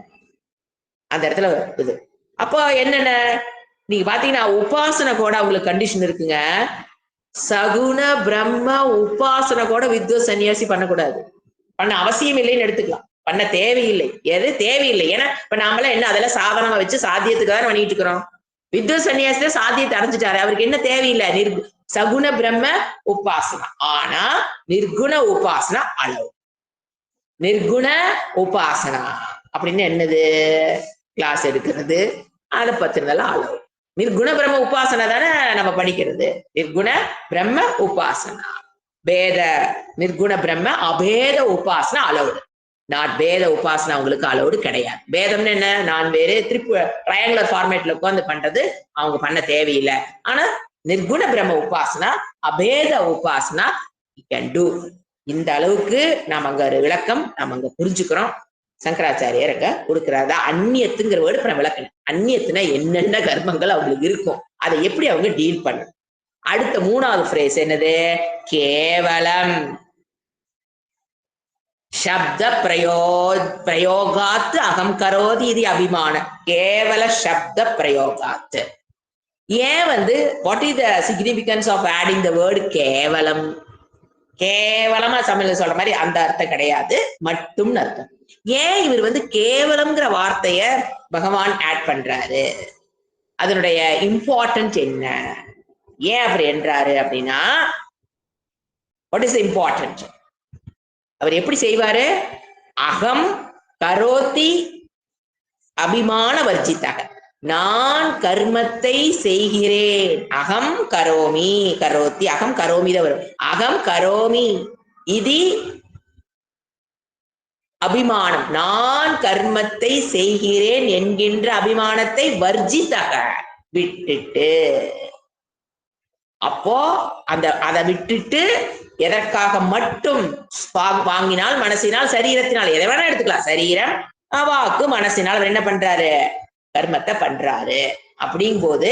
அந்த இடத்துல இது. அப்போ என்னென்ன நீங்க பாத்தீங்கன்னா உபாசனை கூட அவங்களுக்கு கண்டிஷன் இருக்குங்க. சகுண பிரம்ம உபாசனை கூட வித்வ சன்னியாசி பண்ணக்கூடாது. பண்ண அவசியம் இல்லைன்னு எடுத்துக்கலாம். பண்ண தேவையில்லை. எது தேவையில்லை? ஏன்னா இப்ப நாமளே என்ன அதெல்லாம் சாதனமா வச்சு சாத்தியத்துக்காக பண்ணிட்டு இருக்கிறோம். வித்வ சன்னியாசி தான் சாத்தியத்தை அடைஞ்சிட்டாரு, அவருக்கு என்ன தேவையில்லை? சகுண பிரம்ம உபாசனா. ஆனா நிர்குண உபாசனா அளவு. நிர்குண உபாசனா அப்படின்னு என்னது? கிளாஸ் எடுக்கிறது, அதை பத்தினதெல்லாம் அளவு. நிர்குண பிரம்ம உபாசனா தானே நம்ம படிக்கிறது. நிர்குண பிரம்ம உபாசனா பேத நிர்குண பிரம்ம அபேத உபாசனா அலவுடு. நாட் பேத உபாசனா உங்களுக்கு அலவுடு கிடையாது. பேதம்னு என்ன? நான் வேறு ட்ரையாங்குலர் ஃபார்மேட்ல உட்கார்ந்து பண்றது அவங்க பண்ண தேவையில்லை. ஆனா நிர்குண பிரம்ம உபாசனா அபேத உபாசனா யூ கேன் டூ. இந்த அளவுக்கு நாம அங்க ஒரு விளக்கம் நாம அங்க புரிஞ்சுக்கிறோம். சங்கராச்சாரியர் அங்க கொடுக்கிறாரு. அந்நியத்துங்கிற வேர்டு இப்ப நான் விளக்கணும். அந்நியத்துனா என்னென்ன கர்மங்கள் அவங்களுக்கு இருக்கும், அதை எப்படி அவங்க டீல் பண்ணணும். அடுத்த மூணாவது ஃப்ரேஸ் என்னது? கேவலம். சப்த பிரயோகாத்து அகம் கரோதி இது அபிமானம். கேவல சப்த பிரயோகாத்து. ஏன் வந்து what is the significance of adding the word கேவலம்? கேவலமா தமிழ்ல சொல்ற மாதிரி அந்த அர்த்தம் கிடையாது, மட்டும்னு அர்த்தம். ஏன் இவர் வந்து கேவலம்ங்கிற வார்த்தைய பகவான் ஆட் பண்றாரு? அதனுடைய இம்பார்ட்டன்ட் என்ன? ஏன் அப்படி என்றாரு அப்படின்னா, வாட் இஸ் இம்பார்ட்டன்ட்? அவர் எப்படி செய்வாரு? அகம் கரோதி அபிமான வர்ஜிதக. நான் கர்மத்தை செய்கிறேன். அகம் கரோமி, கரோத்தி அகம் கரோமி தான் வரும். அகம் கரோமி இது அபிமானம். நான் கர்மத்தை செய்கிறேன் என்கின்ற அபிமானத்தை வர்ஜிதக விட்டுட்டு. அப்போ அதை விட்டுட்டு எதற்காக மட்டும் வாங்கினால், மனசினால், சரீரத்தினால், எதை வேணா எடுத்துக்கலாம். சரீரம் வாக்கு மனசினால் அவர் என்ன பண்றாரு? கர்மத்தை பண்றாரு. அப்படிங்கும் போது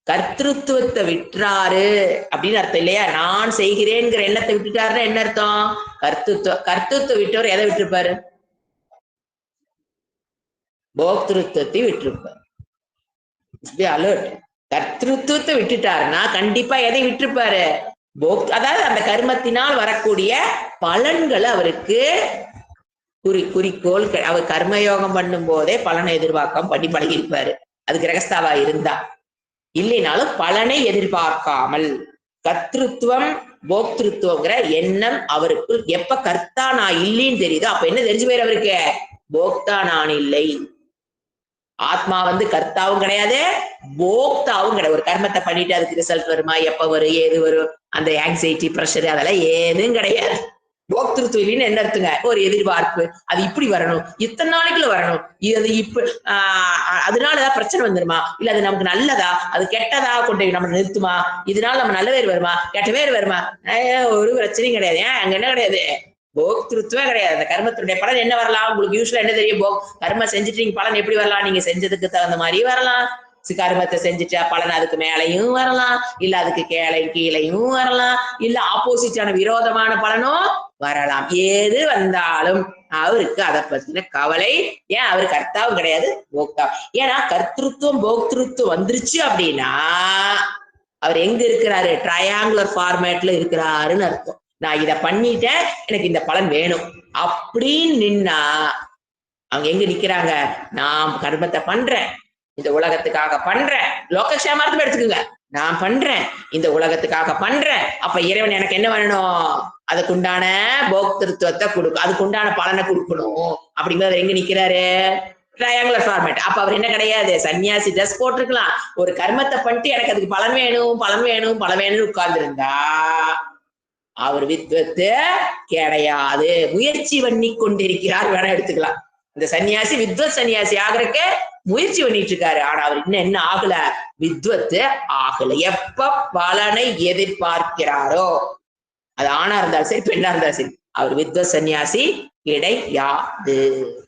கர்த்திருவத்தை விட்டுறாரு அப்படின்னு அர்த்தம் இல்லையா? நான் செய்கிறேங்கிற எண்ணத்தை விட்டுட்டாருன்னா என்ன அர்த்தம்? கர்த்திருவத்தை விட்டவர் எதை விட்டுருப்பாரு? போக்திருத்தத்தை விட்டுருப்பாரு. அலர்ட். கர்த்திருவத்தை விட்டுட்டாருன்னா கண்டிப்பா எதை விட்டுருப்பாரு? அதாவது அந்த கர்மத்தினால் வரக்கூடிய பலன்களை அவருக்கு குறிக்கோள். அவர் கர்மயோகம் பண்ணும் போதே பலனை எதிர்பார்க்காம பண்ணி பழகிருப்பாரு. அது கிரகஸ்தாவா இருந்தா. இல்லைனாலும் பலனை எதிர்பார்க்காமல் கர்த்திருவம் போக்திருத்துவங்கிற எண்ணம் அவருக்கு எப்ப கர்த்தா நான் இல்லைன்னு தெரியுதோ அப்ப என்ன தெரிஞ்சு போயிரு அவருக்கு? போக்தா நான் இல்லை. ஆத்மா வந்து கர்த்தாவும் கிடையாது, போக்தாவும் கிடையாது. ஒரு கர்மத்தை பண்ணிட்டு அதுக்கு ரிசல்ட் வருமா, எப்ப வரும், ஏது வரும், அந்த ஆங்ஸைட்டி பிரஷர் அதெல்லாம் ஏதும் கிடையாது. போக்திருத்துவம் என்ன அர்த்தங்க? ஒரு எதிர்பார்ப்பு, அது இப்படி வரணும், இத்தனை நாளைக்குள்ள வரணும், இது இப்ப அதனால ஏதாவது பிரச்சனை வந்துருமா, இல்ல அது நமக்கு நல்லதா, அது கெட்டதா கொண்டு நம்ம நிறுத்துமா, இதனால நம்ம நல்ல பேர் வருமா, கெட்ட பேர் வருமா? ஒரு பிரச்சனையும் கிடையாது. ஏன் அங்க என்ன கிடையாது? போக்திருத்துவம் கிடையாது. அந்த கர்மத்தினுடைய பலன் என்ன வரலாம்? உங்களுக்கு யூஸ்வலா என்ன தெரியும்? கர்மம் செஞ்சுட்டு நீங்க பலன் எப்படி வரலாம்? நீங்க செஞ்சதுக்கு தகுந்த மாதிரி வரலாம். கர்மத்தை செஞ்சுட்டா பலன் அதுக்கு மேலையும் வரலாம், இல்ல அதுக்கு கீழையும் வரலாம், இல்ல ஆப்போசிட்டான விரோதமான பலனும் வரலாம். ஏது வந்தாலும் அவருக்கு அதை பத்தின கவலை. ஏன்? அவரு கர்த்தாவும் கிடையாது, போக்தா. ஏன்னா கர்த்திருவம் போக்திருத்துவம் வந்துருச்சு அப்படின்னா அவர் எங்க இருக்கிறாரு? ட்ரையாங்குலர் ஃபார்மேட்ல இருக்கிறாருன்னு அர்த்தம். நான் இதை பண்ணிட்டேன், எனக்கு இந்த பலன் வேணும் அப்படின்னு நின்னா அவங்க எங்க நிக்கிறாங்க? நான் கர்மத்தை பண்றேன், இந்த உலகத்துக்காக பண்றேன். லோகக்ஷேமார்த்தம் எடுத்துக்குங்க. நான் பண்றேன், இந்த உலகத்துக்காக பண்றேன். அப்ப இறைவன் எனக்கு என்ன பண்ணணும்? அதுக்குண்டான போக்திருத்துவத்தை கொடுக்கும், அதுக்குண்டான பலனை கொடுக்கணும். அப்படிங்கிறது எங்க நிக்கிறாரு? Triangular format. அப்ப அவர் என்ன கிடையாது? சன்னியாசி ட்ரெஸ் போட்டிருக்கலாம். ஒரு கர்மத்தை பண்ணிட்டு எனக்கு அதுக்கு பலன் வேணும், பலன் வேணும், பலன் வேணும்னு உட்கார்ந்து இருந்தா அவர் வித்வத்து கிடையாது. முயற்சி பண்ணி கொண்டிருக்கிறார் வேணா எடுத்துக்கலாம். இந்த சன்னியாசி வித்வத் சன்னியாசி ஆகிறதுக்கு முயற்சி பண்ணிட்டு இருக்காரு. ஆனா அவர் இன்னும் என்ன ஆகல? வித்வத்து ஆகல. எப்ப பலனை எதிர்பார்க்கிறாரோ, அது ஆணா இருந்தாலும் சரி பெண்ணா இருந்தாலும் சரி, அவர் வித்வத் சன்னியாசி கிடையாது.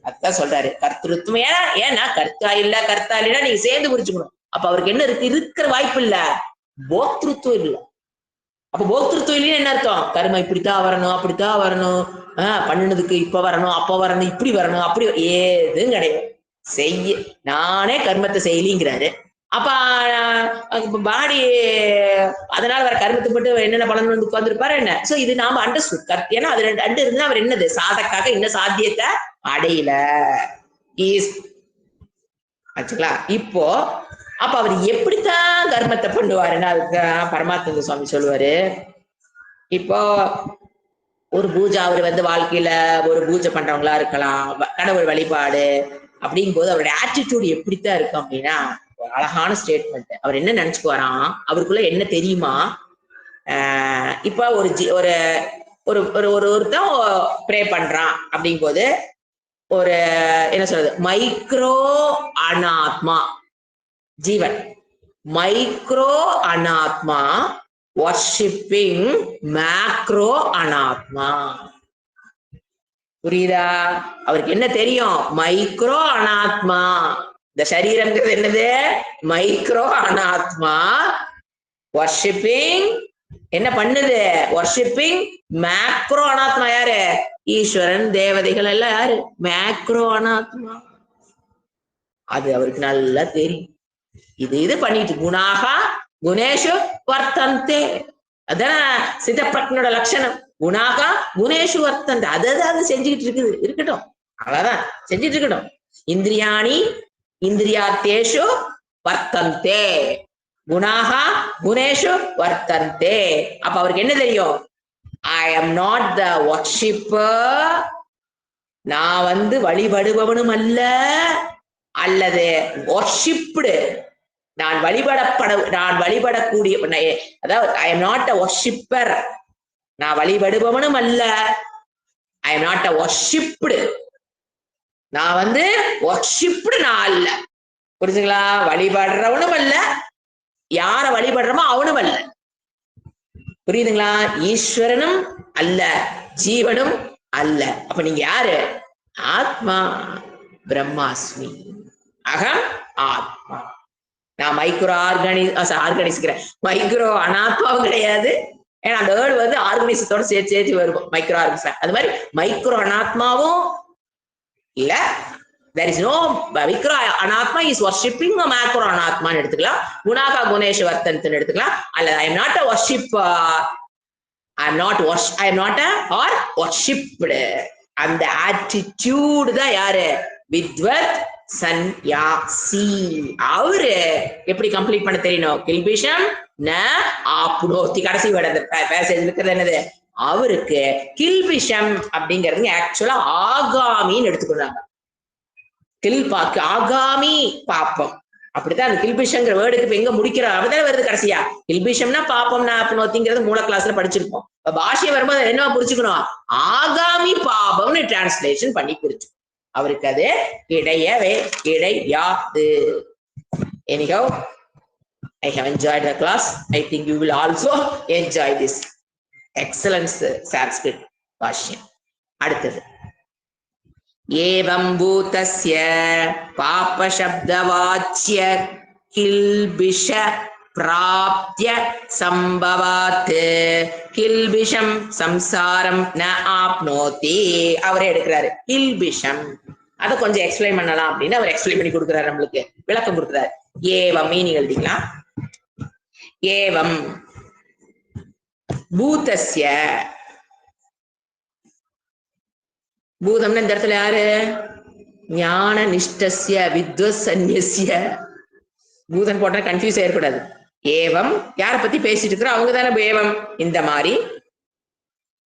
அதுதான் சொல்றாரு கர்த்திருவம். ஏன்னா கர்த்தா இல்லைன்னா நீங்க சேர்ந்து புரிச்சுக்கணும். அப்ப அவருக்கு என்ன இருக்கு? இருக்கிற வாய்ப்பு இல்ல, போக்திருத்துவம் இல்ல. அப்ப போக்திருத்துவம் இல்லைன்னு என்ன அர்த்தம்? கர்மம் இப்படித்தான் வரணும், அப்படித்தான் வரணும், பண்ணினதுக்கு இப்ப வரணும், அப்ப வரணும், இப்படி வரணும், அப்படி ஏதும் கிடையாது. செய்ய நானே கர்மத்தை செய்யலிங்கிறாரு. அப்ப பாடி அதனால வர கர்மத்தை போட்டு என்னென்ன பலன் வந்து உட்கார்ந்துருப்பாரு என்ன? சோ இது நாம அண்டர்ஸ்டுட். ஏன்னா அது ரெண்டு இருந்தா அவர் என்னது? சாதக்காக இன்னும் சாத்தியத்தை அடையல. ஆச்சுங்களா? இப்போ அப்ப அவர் எப்படித்தான் கர்மத்தை பண்ணுவாருன்னா அதுக்கு பரமாத்ம சுவாமி சொல்லுவாரு. இப்போ ஒரு பூஜை, அவர் வந்து வாழ்க்கையில ஒரு பூஜை பண்றவங்களா இருக்கலாம், கடவுள் வழிபாடு அப்படிங்கும் போது அவருடைய ஆட்டிடியூட் எப்படித்தான் இருக்கும் அப்படின்னா, ஒரு அழகான ஸ்டேட்மெண்ட். அவர் என்ன நினைச்சுக்குவாராம்? அவருக்குள்ள என்ன தெரியுமா? இப்ப ஒருத்தன் ப்ரே பண்றான் அப்படிங்கும் போது ஒரு என்ன சொல்றது, மைக்ரோ அனாத்மா ஜீவன், மைக்ரோ அனாத்மா வர்ஷிப்பிங் மேக்ரோ அனாத்மா. புரியுதா? அவருக்கு என்ன தெரியும்? மைக்ரோ அனாத்மா. இந்த சரீரம்ங்கிறது என்னது? மைக்ரோ அனாத்மா. வர்ஷிப்பிங் என்ன பண்ணுது? வர்ஷிப்பிங் மேக்ரோ அனாத்மா. யாரு? ஈஸ்வரன், தேவதைகள் எல்லாம் யாரு? மேக்ரோ அனாத்மா. அது அவருக்கு நல்லா தெரியும். இது பண்ணிட்டு குணாகா குணேஷு வர்த்தந்தே. அதான சித்தப்பிரஜனோட லட்சணம். குணாகா குணேஷு வர்த்தந்தே. அது செஞ்சுக்கிட்டு இருக்கட்டும். அவ்வளவுதான், செஞ்சுட்டு இருக்கட்டும். இந்திரியாணி இந்திரியார்த்தேஷு வர்த்தந்தே, குணாகா குணேஷு வர்த்தந்தே. அப்ப அவருக்கு என்ன தெரியும்? I am not the worshipper. நான் வந்து வழிபடுபவனும் அல்ல, அல்லது வர்ஷிப்டு, நான் வழிபடக்கூடிய, அதாவது I am not a worshipper. நான் வழிபடுபவனும் அல்ல, I am not a worshipped. நான் வந்து வர்ஷிப்டு நான் அல்ல. புரிஞ்சுங்களா? வழிபடுறவனும் அல்ல, யார வழிபடுறமோ அவனும் அல்ல. புரியுதுங்களா? ஈஸ்வரனும் அல்ல, ஜீவனும் அல்ல. அப்ப நீங்க யாரு? ஆத்மா. பிரம்மாஸ்மி, அகம் ஆத்மா. நான் மைக்ரோ ஆர்கானிஸ்கிறேன், மைக்ரோ அனாத்மாவும் கிடையாது. ஏன்னா அந்த வேர்டு வந்து ஆர்கனைசத்தோட சேர்த்து சேர்த்து வரும், மைக்ரோ ஆர்கனிசம். அது மாதிரி மைக்ரோ அனாத்மாவும் இல்ல. There is no Vikra Anatma is worshipping a macro Anatma எடுத்துக்கலாம், குணாகா குணேஸ்வர்த்தன் எடுத்துக்கலாம். அல்லது I am not a worship, I am not a or worshipped. அந்த attitude தான் யாரு? வித்வத் சன்யாசி. அவரு எப்படி கம்ப்ளீட் பண்ண தெரியணும்? கில்பிஷம் ந ஆப்னோதி. கடைசி வேர்டு அந்த பேசேஜ் இருக்கிறது என்னது? அவருக்கு கில்பிஷம் அப்படிங்கிறது ஆக்சுவலா ஆகாமின்னு எடுத்துக்கிறாங்க. கில்பாக்கு ஆகாமி பாப்பம். அப்படித்தான் அந்த கில்பிஷங்கிற வேர்டுக்கு இப்ப எங்க முடிக்கிறோம் அப்படிதான் வருது கடைசியா. கில்பிஷம்னா பாப்பம்னா ஆப்னோத்திங்கிறது மூல கிளாஸ்ல படிச்சிருப்போம். பாஷையை வரும்போது என்ன புரிச்சுக்கணும்? ஆகாமி பாபம்னு டிரான்ஸ்லேஷன் பண்ணி புரிச்சு. அவருக்கு அது கிடையாது. Anyhow, I have enjoyed the class. I think you will also enjoy this excellent Sanskrit பாஷ்யம். அடுத்தது ஏவம் பூதஸ்ய பாப சப்தவாச்ய கில்பிஷ பிராப்த்ய சம்பவாத் கில்பிஷம் சம்சாரம் ந ஆப்னோதி. அவரே எடுக்கிறாரு கில்பிஷம். அதை கொஞ்சம் எக்ஸ்பிளைன் பண்ணலாம் அப்படின்னு அவர் எக்ஸ்பிளைன் பண்ணி கொடுக்குறாரு, நம்மளுக்கு விளக்கம் கொடுக்குறாரு. ஏவம் மீனிங் எழுதிக்கலாம். ஏவம் பூதஸ்ய, பூதம்னு இந்த இடத்துல யாரு? ஞான நிஷ்டஸ்ய வித்வசன்யஸ்ய. பூதன் போட்டா கன்ஃபியூஸ் ஆயிடக்கூடாது. ஏவம் யார பத்தி பேசிட்டு இருக்கிறோம்? அவங்க தானே ஏவம். இந்த மாதிரி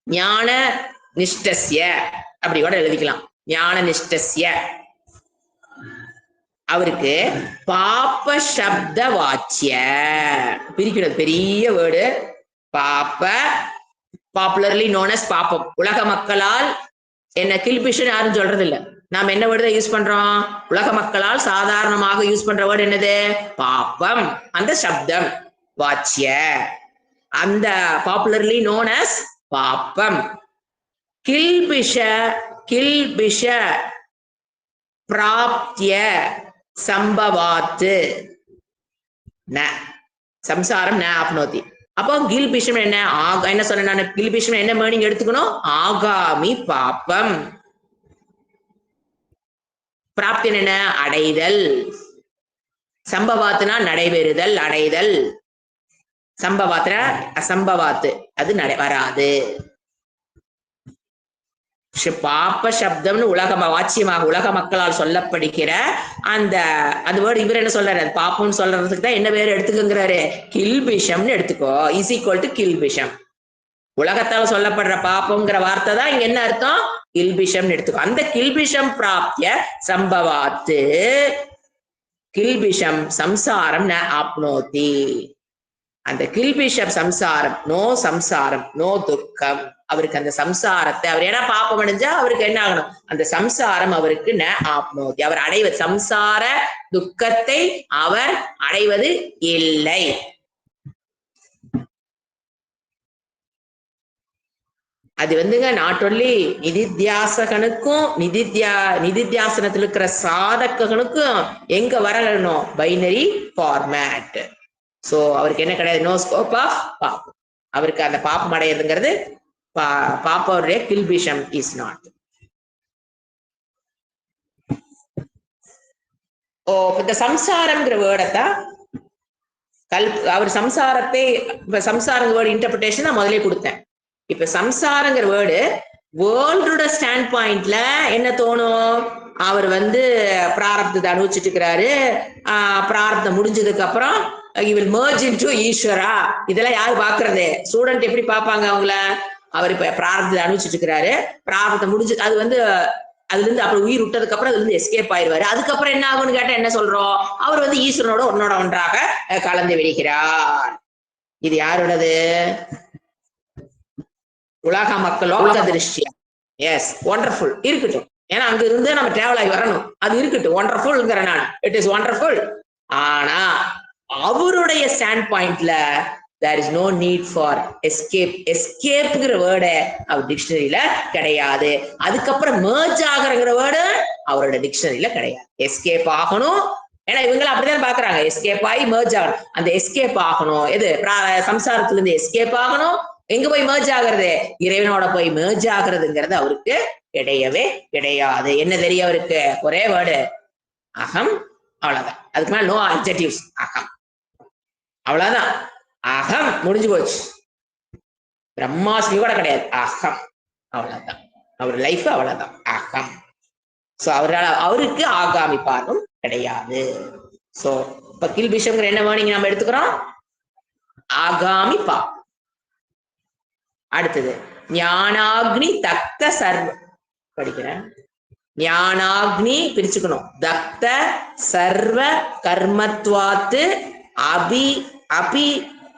ஞான நிஷ்டஸ்ய அப்படி கூட எழுதிக்கலாம். ஞான நிஷ்டஸ்ய அவருக்கு பாப்ப சப்த வாச்சிய பிரிக்கணும். பெரிய வேர்டு பாப்ப, பாப்புலர்லி நோன் அஸ் பாப்பம். உலக மக்களால் என்ன கில்பிஷன் யாரும் சொல்றது இல்ல. நாம என்ன வேர்டு யூஸ் பண்றோம்? உலக மக்களால் சாதாரணமாக யூஸ் பண்ற வேர்டு என்னது? பாப்பம். அந்த சப்தம் வாச்சிய, அந்த பாப்புலர்லி நோன் அஸ் பாப்பம். கில்பிஷ, கில்பிஷ பிராப்திய சம்பவாத்து ந சம்சாரம் ந ஆப்னோதி. அப்போ கில்பிஷம் என்ன? என்ன சொன்ன நான்? கில்பிஷம் என்ன மீனிங் எடுத்துக்கணும்? ஆகாமி பாப்பம். பிராப்தி என்ன? அடைதல். சம்பவாத்துனா நடைபெறுதல், அடைதல். சம்பவாத்துனா அசம்பவாத்து, அது வராது. பாப்ப சப்தம்னு உலக வாச்சியமாக உலக மக்களால் சொல்லப்படுகிற அந்த வேர்டு இவர் என்ன சொல்றாரு? அது பாப்பம்னு சொல்றதுக்கு தான் என்ன பேர் எடுத்துக்கோங்கிறாரு? கில்பிஷம்னு எடுத்துக்கோ. இஸ் ஈக்குவல் டு கில்பிஷம். உலகத்தால் சொல்லப்படுற பாப்பம்ங்கிற வார்த்தை தான் இங்க என்ன அர்த்தம்? கில்பிஷம்னு எடுத்துக்கோ. அந்த கில்பிஷம் பிராப்திய சம்பவாத்து கில்பிஷம் சம்சாரம் ந ஆப்னோதி. அந்த கில்பிஷம் சம்சாரம், நோ சம்சாரம், நோ துக்கம். அவருக்கு அந்த சம்சாரத்தை அவர் ஏன்னா பாப்பம் அடைஞ்சா அவருக்கு என்ன ஆகணும்? அந்த சம்சாரம் அவருக்கு ந ஆப்னோதி. அவர் அடைவது சம்சார துக்கத்தை அவர் அடைவது இல்லை. அது வந்துங்க நாட் ஒன்லி நிதித்தியாசகனுக்கும் நிதித்தியாசனத்தில் இருக்கிற சாதகனுக்கும் எங்க வரணும்? Binary format. சோ அவருக்கு என்ன கிடையாது? நோ ஸ்கோப் ஆஃப் பாப்பம். அவருக்கு அந்த பாப்பம் அடையதுங்கிறது பாப்பாவுடைய கில்பிஷம் இஸ் நாட். இந்த சம்சாரம்ங்கிற வேர்டத்தான் அவர் சம்சாரத்தை சம்சாரங்கிற வேர்டு இன்டர்பிரேஷன் நான் முதலே கொடுத்தேன். இப்ப சம்சாரங்கிற வேர்டு வேர்ல்டோட ஸ்டாண்ட் பாயிண்ட்ல என்ன தோணும்? அவர் பிராரப்தத்தை அனுபவிச்சுட்டு இருக்கிறாரு. பிராரப்தம் முடிஞ்சதுக்கு அப்புறம் he will merge into ஈஸ்வரா. இதெல்லாம் யாரு பாக்குறது? ஸ்டூடெண்ட் எப்படி பாப்பாங்க அவங்கள? அவர் இப்ப பிராரப்தத்தை அனுபவிச்சுட்டு இருக்கிறாரு. பிராரப்தம் முடிஞ்சு அது அதுல இருந்து அப்புறம் உயிர் விட்டதுக்கு அப்புறம் அதுல இருந்து எஸ்கேப் ஆயிடுவாரு. அதுக்கப்புறம் என்ன ஆகும்னு கேட்டா என்ன சொல்றோம்? அவர் ஈஸ்வரனோட ஒன்றாக கலந்து விடுகிறார். இது யாரோடது? உலக மக்களோட திருஷ்டியா. எஸ், ஒண்டர்ஃபுல் இருக்கட்டும். ஏன்னா அங்க இருந்து நம்ம டிராவல் ஆகி வரணும். அது இருக்கட்டும், ஒண்டர்ஃபுல்ங்கிற நான். It is wonderful. ஆனா அவருடைய ஸ்டாண்ட் பாயிண்ட்ல there is no need for escape. எஸ்கேப்ங்கிற வேர்டு அவர் டிக்ஷனரியில கிடையாது. அதுக்கப்புறம் merge ஆகிறங்கிற வேர்டு அவரோட டிக்ஷனரியில கிடையாது. எஸ்கேப் ஆகணும், ஏன்னா இவங்க அப்படிதான் பாக்குறாங்க, எஸ்கேப் ஆகி மெர்ஜ் ஆகணும். அந்த எஸ்கேப் ஆகணும் எது சம்சாரத்துல இருந்து எஸ்கேப் ஆகணும். எங்க போய் மெர்ஜ் ஆகுறது? இறைவனோட போய் மெர்ஜ் ஆகுறதுங்கிறது அவருக்கு கிடையவே கிடையாது. என்ன தெரியும் அவருக்கு? ஒரே வேர்டு அகம், அவ்வளவுதான். அதுக்கு மேல நோ அட்ஜெக்டிவ்ஸ், அகம், அவ்வளவுதான். அகம் முடிஞ்சு போச்சு. பிரம்மாஸ்மி கூட கிடையாது, அகம், அவ்வளவுதான். அவர் லைஃப் அவ்வளவுதான், அகம். சோ அவருக்கு ஆகாமி பார்வம் கிடையாது. சோ இப்ப கில்பிஷம்ங்கிற என்ன வேர்டிங் நம்ம எடுத்துக்கிறோம்? ஆகாமி பா. அடுத்தது ஞானாக்னி தக்த சர்வ, படிக்கிறேன். ஞானாக்னி பிரிச்சுக்கணும். தக்த சர்வ கர்மத்வாத்து அபி அபி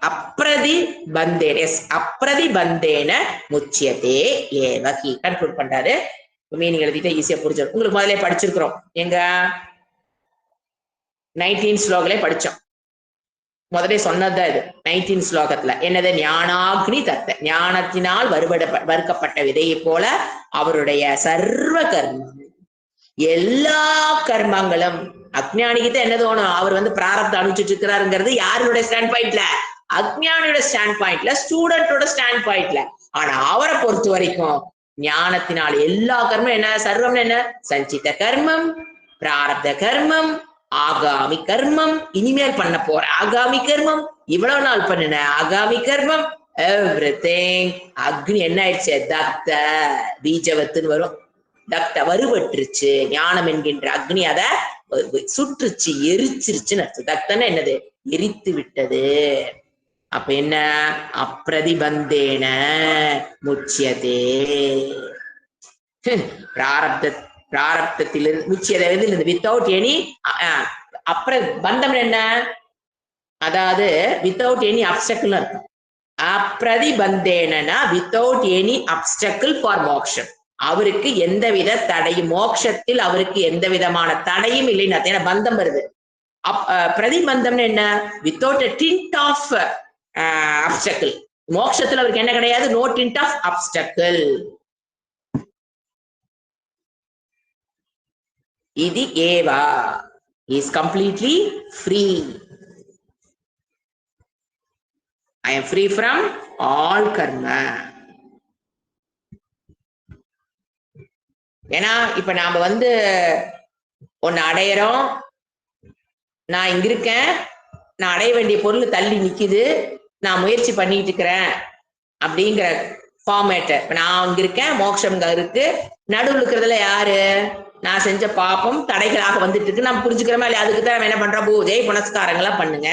அப்ரதிபந்தேன, எஸ் அப்ரதிபந்தேன முச்சியதே ஏவகி. கன்க்ளூட் பண்றாரு. மீனிங் எழுதிட்டு ஈஸியா புரிஞ்சிடும். உங்களுக்கு முதல்ல படிச்சிருக்கிறோம், எங்க 19 ஸ்லோகங்களே படிச்சோம். முதலே சொன்னதுதான் இது 19 ஸ்லோகத்துல. என்னது? ஞானாக்னி தத்த, ஞானத்தினால் வறுக்கப்பட்ட விதையை போல அவருடைய சர்வ கர்மம், எல்லா கர்மங்களும். அஜ்ஞானிக்கு என்ன தோணும்? அவர் வந்து பிராரப்தம் அனுப்பிச்சிட்டு இருக்கிறாருங்கிறது யாருடைய ஸ்டாண்ட் பாயிண்ட்ல? அஜ்ஞானியோட ஸ்டாண்ட் பாயிண்ட்ல, ஸ்டூடெண்டோட ஸ்டாண்ட் பாயிண்ட்ல. ஆனா அவரை பொறுத்த வரைக்கும் ஞானத்தினால் எல்லா கர்மம் என்ன? சர்வம் என்ன? சஞ்சித கர்மம், பிராரப்த கர்மம், ஆகாமி கர்மம், இனிமேல் பண்ண போற ஆகாமி கர்மம், இவ்வளவு நாள் பண்ணின ஆகாமி கர்மம், எவ்ரிதிங். அக்னி என்ன ஆயிடுச்சு? தக்த, பீஜவத்துன்னு வரும். தக்த வருபட்டுருச்சு. ஞானம் என்கின்ற அக்னி அத சுற்றுச்சு, எரிச்சிருச்சுன்னு அர்த்தம். தக்தன்னு என்னது? எரித்து விட்டது. அப்ப என்ன? அப்பிரதிபந்தேன முச்சியதே. பிராரப்தத்திலிருந்து முச்சியதை வித்தவுட் எனி பந்தம் என்ன? அதாவது வித்தவுட் எனி அப்டக்கிள் அர்த்தம். அப்பிரதிபந்தேனா வித்தவுட் எனி அப்டக்கிள் ஃபார் மோக்ஷம். அவருக்கு எந்தவித தடையும், மோட்சத்தில் அவருக்கு எந்த விதமான தடையும் இல்லைன்னு. ஏன்னா பந்தம் வருது. பிரதிபந்தம் என்ன? Without a tint of obstacle. மோட்சத்தில் அவருக்கு என்ன கிடையாது? No tint of obstacle. இது ஏவா, is completely free. I am free from all karma. ஏன்னா இப்ப நாம வந்து ஒன்னு அடையறோம், நான் இங்க இருக்கேன், நான் அடைய வேண்டிய பொருள் தள்ளி நிக்குது, நான் முயற்சி பண்ணிட்டு இருக்கிறேன் அப்படிங்கிற ஃபார்மேட். நான் இங்க இருக்கேன், மோட்சம் இருக்கு, நடுவில் இருக்கிறதுல யாரு? நான் செஞ்ச பாப்பம் தடைகளாக வந்துட்டு இருக்கு. நம்ம புரிஞ்சுக்கிறோமா இல்லையா? அதுக்கு தான் நம்ம என்ன பண்றோம்? பூஜை புனஸ்காரங்களா பண்ணுங்க.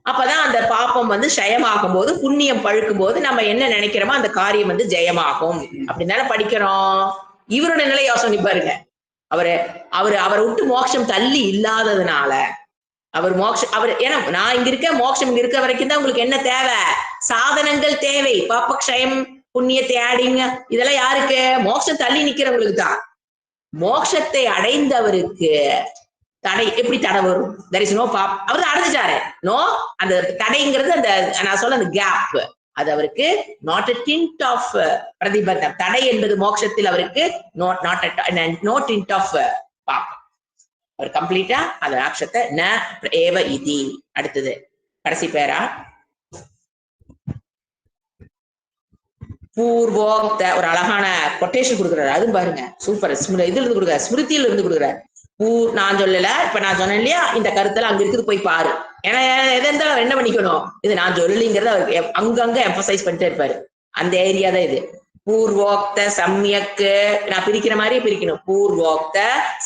அப்பதான் அந்த பாப்பம் வந்து ஜெயமாகும் போது, புண்ணியம் பழுக்கும் போது நம்ம என்ன நினைக்கிறோமோ அந்த காரியம் வந்து ஜெயமாகும். அப்படின்னால படிக்கிறோம். இவரோட நிலை யோசனை பாருங்க. அவரை விட்டு மோட்சம் தள்ளி இல்லாததுனால அவர் மோட்சம், அவர் ஏன்னா நான் இங்க இருக்க, மோட்சம் இங்க இருக்க வரைக்கும் தான் உங்களுக்கு என்ன தேவை? சாதனங்கள் தேவை. பாப்பக்ஷயம், புண்ணியத்தை ஆடிங்க, இதெல்லாம் யாருக்கு? மோட்சம் தள்ளி நிக்கிறவங்களுக்கு தான். மோட்சத்தை அடைந்தவருக்கு தடை எப்படி தடை வரும்? there is no பாப், அவர் அடைஞ்சிட்டாரு. நோ, அந்த தடைங்கிறது அந்த நான் சொல்ல அந்த கேப், அது அவருக்கு நாட் a tint of பிரதிபந்தம். தடை என்பது மோட்சத்தில் அவருக்கு நோ tint of பாப். அவர் கம்ப்ளீட்டா அந்த அக்ஷத்தை ந ஏவ இதி. அடுத்தது கடைசி பேரா பூர்வோக்த, ஒரு அழகான கொட்டேஷன் கொடுக்குறாரு. அதுவும் பாருங்க சூப்பர். இதுல இருந்து கொடுக்குறாரு, ஸ்மிருதியில இருந்து கொடுக்குறாரு. நான் சொல்லல, இப்ப நான் சொன்னேன் இல்லையா, இந்த கருத்துல அங்க இருக்குது போய் பாரு. ஏன்னா எதை இருந்தாலும் என்ன பண்ணிக்கணும், இது நான் சொல்லலிங்கிறத அவருக்கு அங்கங்க எம்பசைஸ் பண்ணிட்டே இருப்பாரு. அந்த ஏரியா தான் இது. பூர்வோக்த சம்யக்கு, நான் பிரிக்கிற மாதிரியே பிரிக்கணும். பூர்வோக்த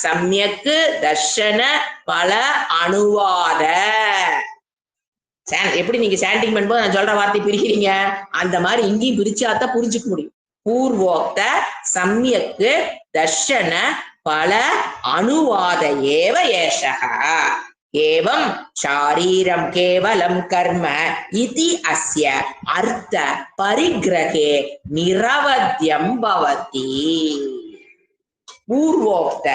சம்யக்கு தர்ஷன பல அணுவாத. எப்படி நீங்க சாண்டிங் பண்ணும்போது நான் சொல்ற வார்த்தை பிரிக்கிறீங்க, அந்த மாதிரி இங்கேயும் பிரிச்சாதான் புரிஞ்சுக்க முடியும். பூர்வோக்த சம்யக்கு தர்ஷன பல அணுவாத ஏவ ஏஷஹ ஏவம் சாரீரம் கேவலம் கர்ம இதி அஸ்ய அர்த்த பரிகிரகே நிரவத்யம் பவதி. பூர்வோக்த,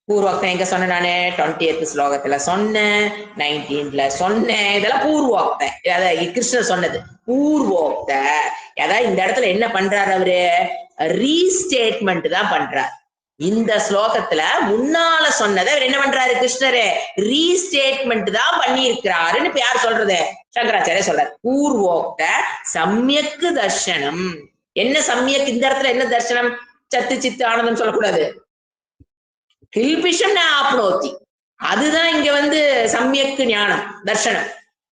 பூர்வோக்தம் எங்க சொன்ன நானு? 20th ஸ்லோகத்துல சொன்னேன், 19th சொன்னேன். இதெல்லாம் பூர்வோக்த, அதாவது கிருஷ்ணர் சொன்னது பூர்வோக்த. அதாவது இந்த இடத்துல என்ன பண்றாரு அவரு? ரீஸ்டேட்மெண்ட் தான் பண்றார். இந்த ஸ்லோகத்துல முன்னால சொன்னதை அவர் என்ன பண்றாரு கிருஷ்ணரே ரீஸ்டேட்மெண்ட் தான் பண்ணி இருக்கிறாருன்னு இப்ப யார் சொல்றது சங்கராச்சாரிய சொல்றாரு பூர்வோக்த சம்யக்கு தர்சனம் என்ன சமயக் இந்த இடத்துல என்ன தர்சனம் சத்து சித்து ஆனந்தம் சொல்லக்கூடாது கில்பிஷம் ந ஆப்னோதி அதுதான் இங்க வந்து சமயக்கு ஞானம் தர்சனம்